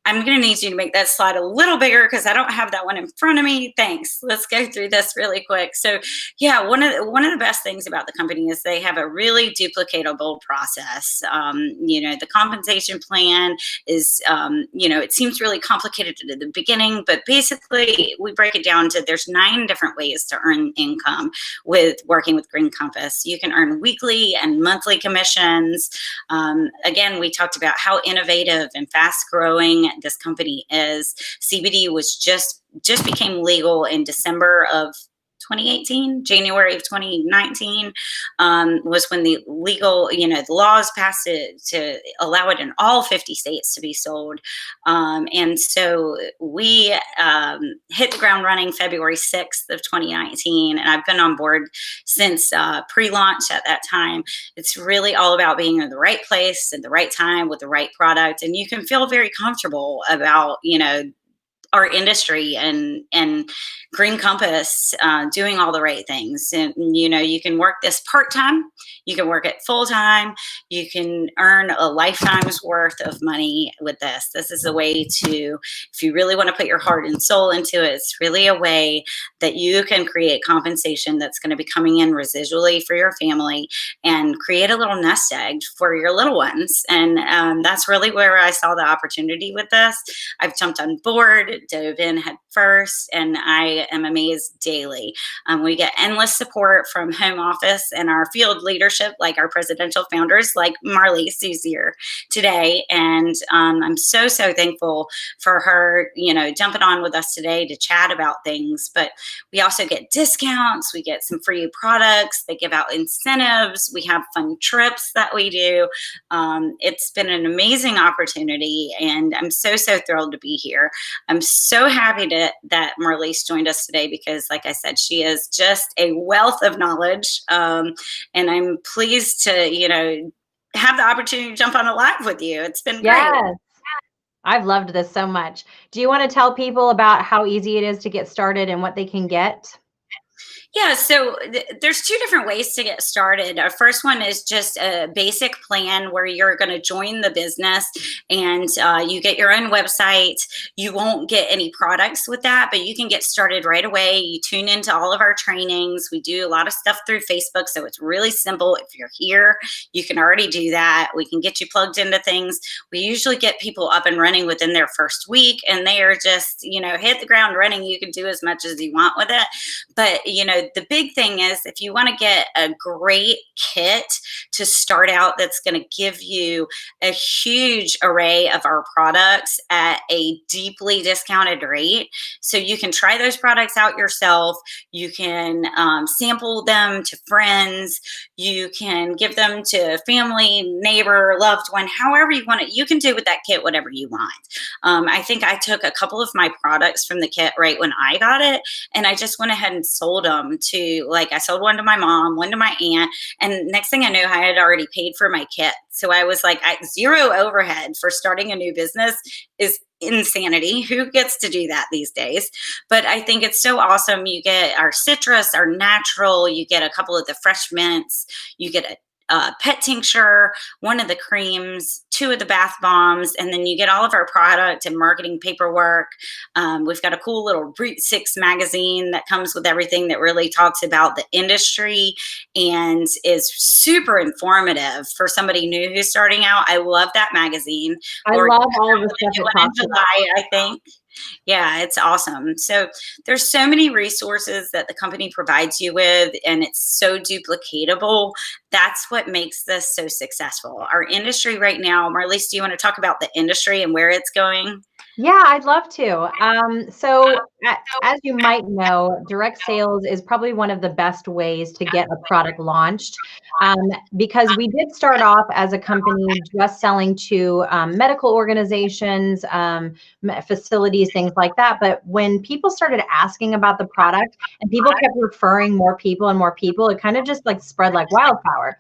I'm going to need you to make that slide a little bigger, because I don't have that one in front of me. Thanks. Let's go through this really quick. So yeah, one of the best things about the company is they have a really duplicatable process. The compensation plan is, it seems really complicated at the beginning, but basically we break it down to there's 9 different ways to earn income with working with Green Compass. You can earn weekly and monthly commissions. Again, we talked about how innovative and fast growing this company is. CBD was just became legal in December of 2018. January of 2019 was when the laws passed to allow it in all 50 states to be sold. And so we hit the ground running February 6th of 2019. And I've been on board since pre-launch at that time. It's really all about being in the right place at the right time with the right product. And you can feel very comfortable about, our industry and Green Compass doing all the right things. And, you can work this part-time, you can work it full-time, you can earn a lifetime's worth of money with this. This is a way to, if you really want to put your heart and soul into it, it's really a way that you can create compensation that's going to be coming in residually for your family, and create a little nest egg for your little ones. And that's really where I saw the opportunity with this. I've jumped on board, dove in head first, and I am amazed daily. We get endless support from home office and our field leadership, like our presidential founders, like Marlise, who's here today. And I'm so thankful for her, jumping on with us today to chat about things. But we also get discounts, we get some free products, they give out incentives, we have fun trips that we do. It's been an amazing opportunity, and I'm so thrilled to be here. I'm so happy that Marlise joined us today, because like I said, she is just a wealth of knowledge. And I'm pleased to, have the opportunity to jump on a live with you. It's been great. Yes. I've loved this so much. Do you want to tell people about how easy it is to get started and what they can get? Yeah, so there's 2 different ways to get started. Our first one is just a basic plan where you're going to join the business, and you get your own website. You won't get any products with that, but you can get started right away. You tune into all of our trainings. We do a lot of stuff through Facebook, so it's really simple. If you're here, you can already do that. We can get you plugged into things. We usually get people up and running within their first week, and they are just, hit the ground running. You can do as much as you want with it. But, the big thing is if you want to get a great kit to start out that's going to give you a huge array of our products at a deeply discounted rate, so you can try those products out yourself. You can sample them to friends. You can give them to family, neighbor, loved one, however you want it. You can do with that kit whatever you want. I think I took a couple of my products from the kit right when I got it, and I just went ahead and sold them to, like, I sold one to my mom, one to my aunt, and next thing I knew, I had already paid for my kit. So I was like, zero overhead for starting a new business is insanity. Who gets to do that these days? But I think it's so awesome. You get our citrus, our natural, you get a couple of the fresh mints, you get a pet tincture, one of the creams, two of the bath bombs, and then you get all of our product and marketing paperwork. We've got a cool little Route 6 magazine that comes with everything that really talks about the industry and is super informative for somebody new who's starting out. I love that magazine. I Lori, love all of the did stuff you it one in talks about. July, I think. Yeah, it's awesome. So there's so many resources that the company provides you with, and it's so duplicatable. That's what makes this so successful. Our industry right now, Marlise, do you want to talk about the industry and where it's going? Yeah, I'd love to. As you might know, direct sales is probably one of the best ways to get a product launched, because we did start off as a company just selling to medical organizations, facilities, things like that. But when people started asking about the product and people kept referring more people and more people, it kind of just like spread like wildfire.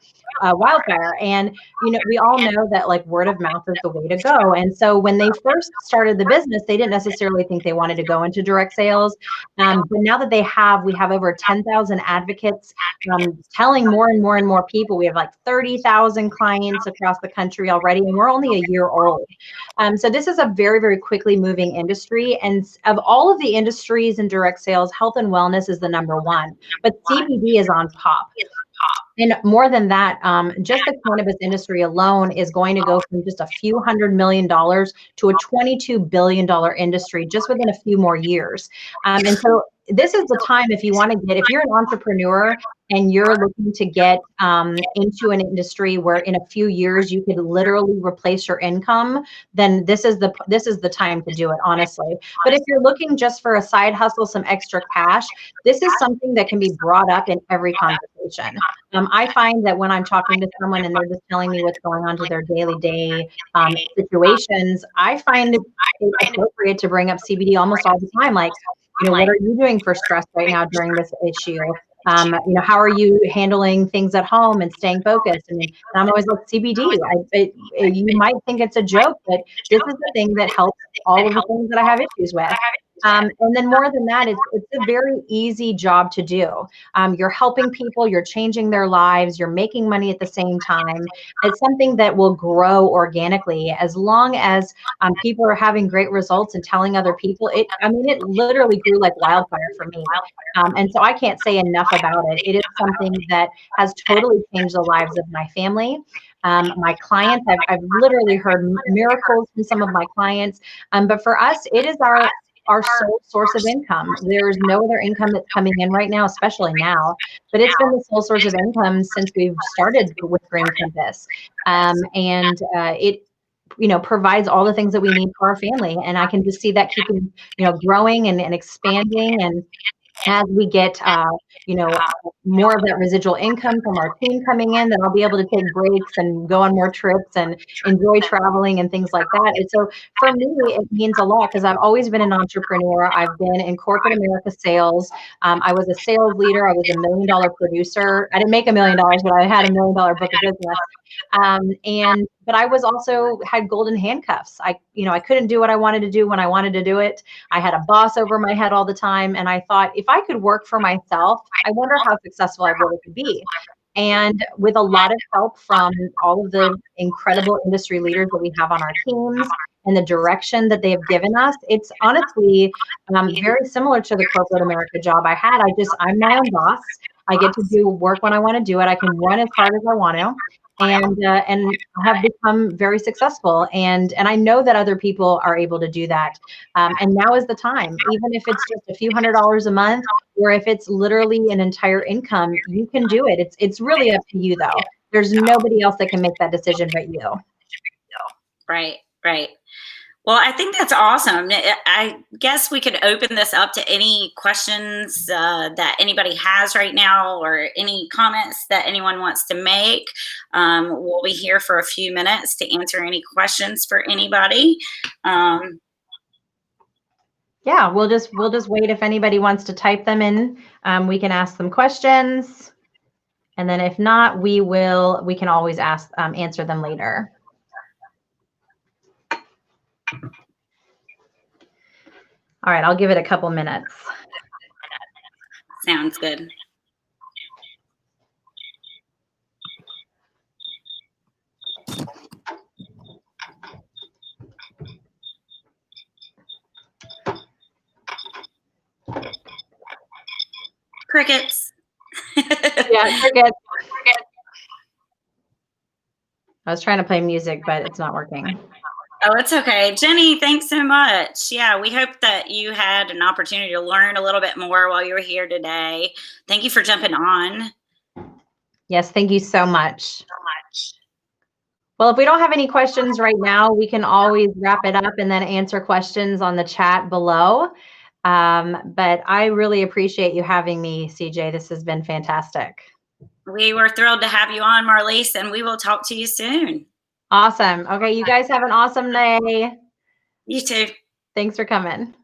And we all know that like word of mouth is the way to go. And so when they first started the business, they didn't necessarily think they wanted to go into direct sales. But now that we have over 10,000 advocates telling more and more and more people. We have like 30,000 clients across the country already, and we're only a year old. So this is a very, very quickly moving industry. And of all of the industries in direct sales, health and wellness is the number one, but CBD is on top. And more than that, just the cannabis industry alone is going to go from just a few $100 million to a $22 billion industry just within a few more years. And so this is the time if you're an entrepreneur and you're looking to get into an industry where in a few years you could literally replace your income, then this is the time to do it, honestly. But if you're looking just for a side hustle, some extra cash, this is something that can be brought up in every conversation. I find that when I'm talking to someone and they're just telling me what's going on to their daily day situations, I find it appropriate to bring up CBD almost all the time. Like, what are you doing for stress right now during this issue? How are you handling things at home and staying focused? And I'm always like, CBD. You might think it's a joke, but this is the thing that helps all of the things that I have issues with. And then more than that, it's a very easy job to do. You're helping people, you're changing their lives, you're making money at the same time. It's something that will grow organically as long as people are having great results and telling other people. It literally grew like wildfire for me. And so I can't say enough about it. It is something that has totally changed the lives of my family. My clients, I've literally heard miracles from some of my clients. But for us, it is our sole source of income. There's no other income that's coming in right now, especially now, but it's been the sole source of income since we've started with Green Compass. It provides all the things that we need for our family. And I can just see that keeping, growing and expanding. And as we get, more of that residual income from our team coming in, then I'll be able to take breaks and go on more trips and enjoy traveling and things like that. And so for me, it means a lot because I've always been an entrepreneur. I've been in corporate America sales. I was a sales leader. I was $1 million producer. I didn't make $1 million, but I had $1 million book of business. But I was also had golden handcuffs. I couldn't do what I wanted to do when I wanted to do it. I had a boss over my head all the time. And I thought, if I could work for myself, I wonder how successful I really could be. And with a lot of help from all of the incredible industry leaders that we have on our teams and the direction that they have given us, it's honestly very similar to the corporate America job I had. I'm my own boss. I get to do work when I want to do it. I can run as hard as I want to. and have become very successful. And I know that other people are able to do that. And now is the time, even if it's just a few $100s a month, or if it's literally an entire income, you can do it. It's really up to you though. There's nobody else that can make that decision but you. Right, right. Well, I think that's awesome. I guess we could open this up to any questions that anybody has right now, or any comments that anyone wants to make. We'll be here for a few minutes to answer any questions for anybody. Yeah, we'll just wait. If anybody wants to type them in, we can ask them questions. And then if not, we can always answer them later. All right, I'll give it a couple minutes. Sounds good. Crickets. Yeah, crickets. I was trying to play music, but it's not working. Oh, it's okay. Jenny, thanks so much. Yeah, we hope that you had an opportunity to learn a little bit more while you were here today. Thank you for jumping on. Yes, thank you so much. Well, if we don't have any questions right now, we can always wrap it up and then answer questions on the chat below. But I really appreciate you having me, CJ. This has been fantastic. We were thrilled to have you on, Marlise, and we will talk to you soon. Awesome. Okay, you guys have an awesome day. You too. Thanks for coming.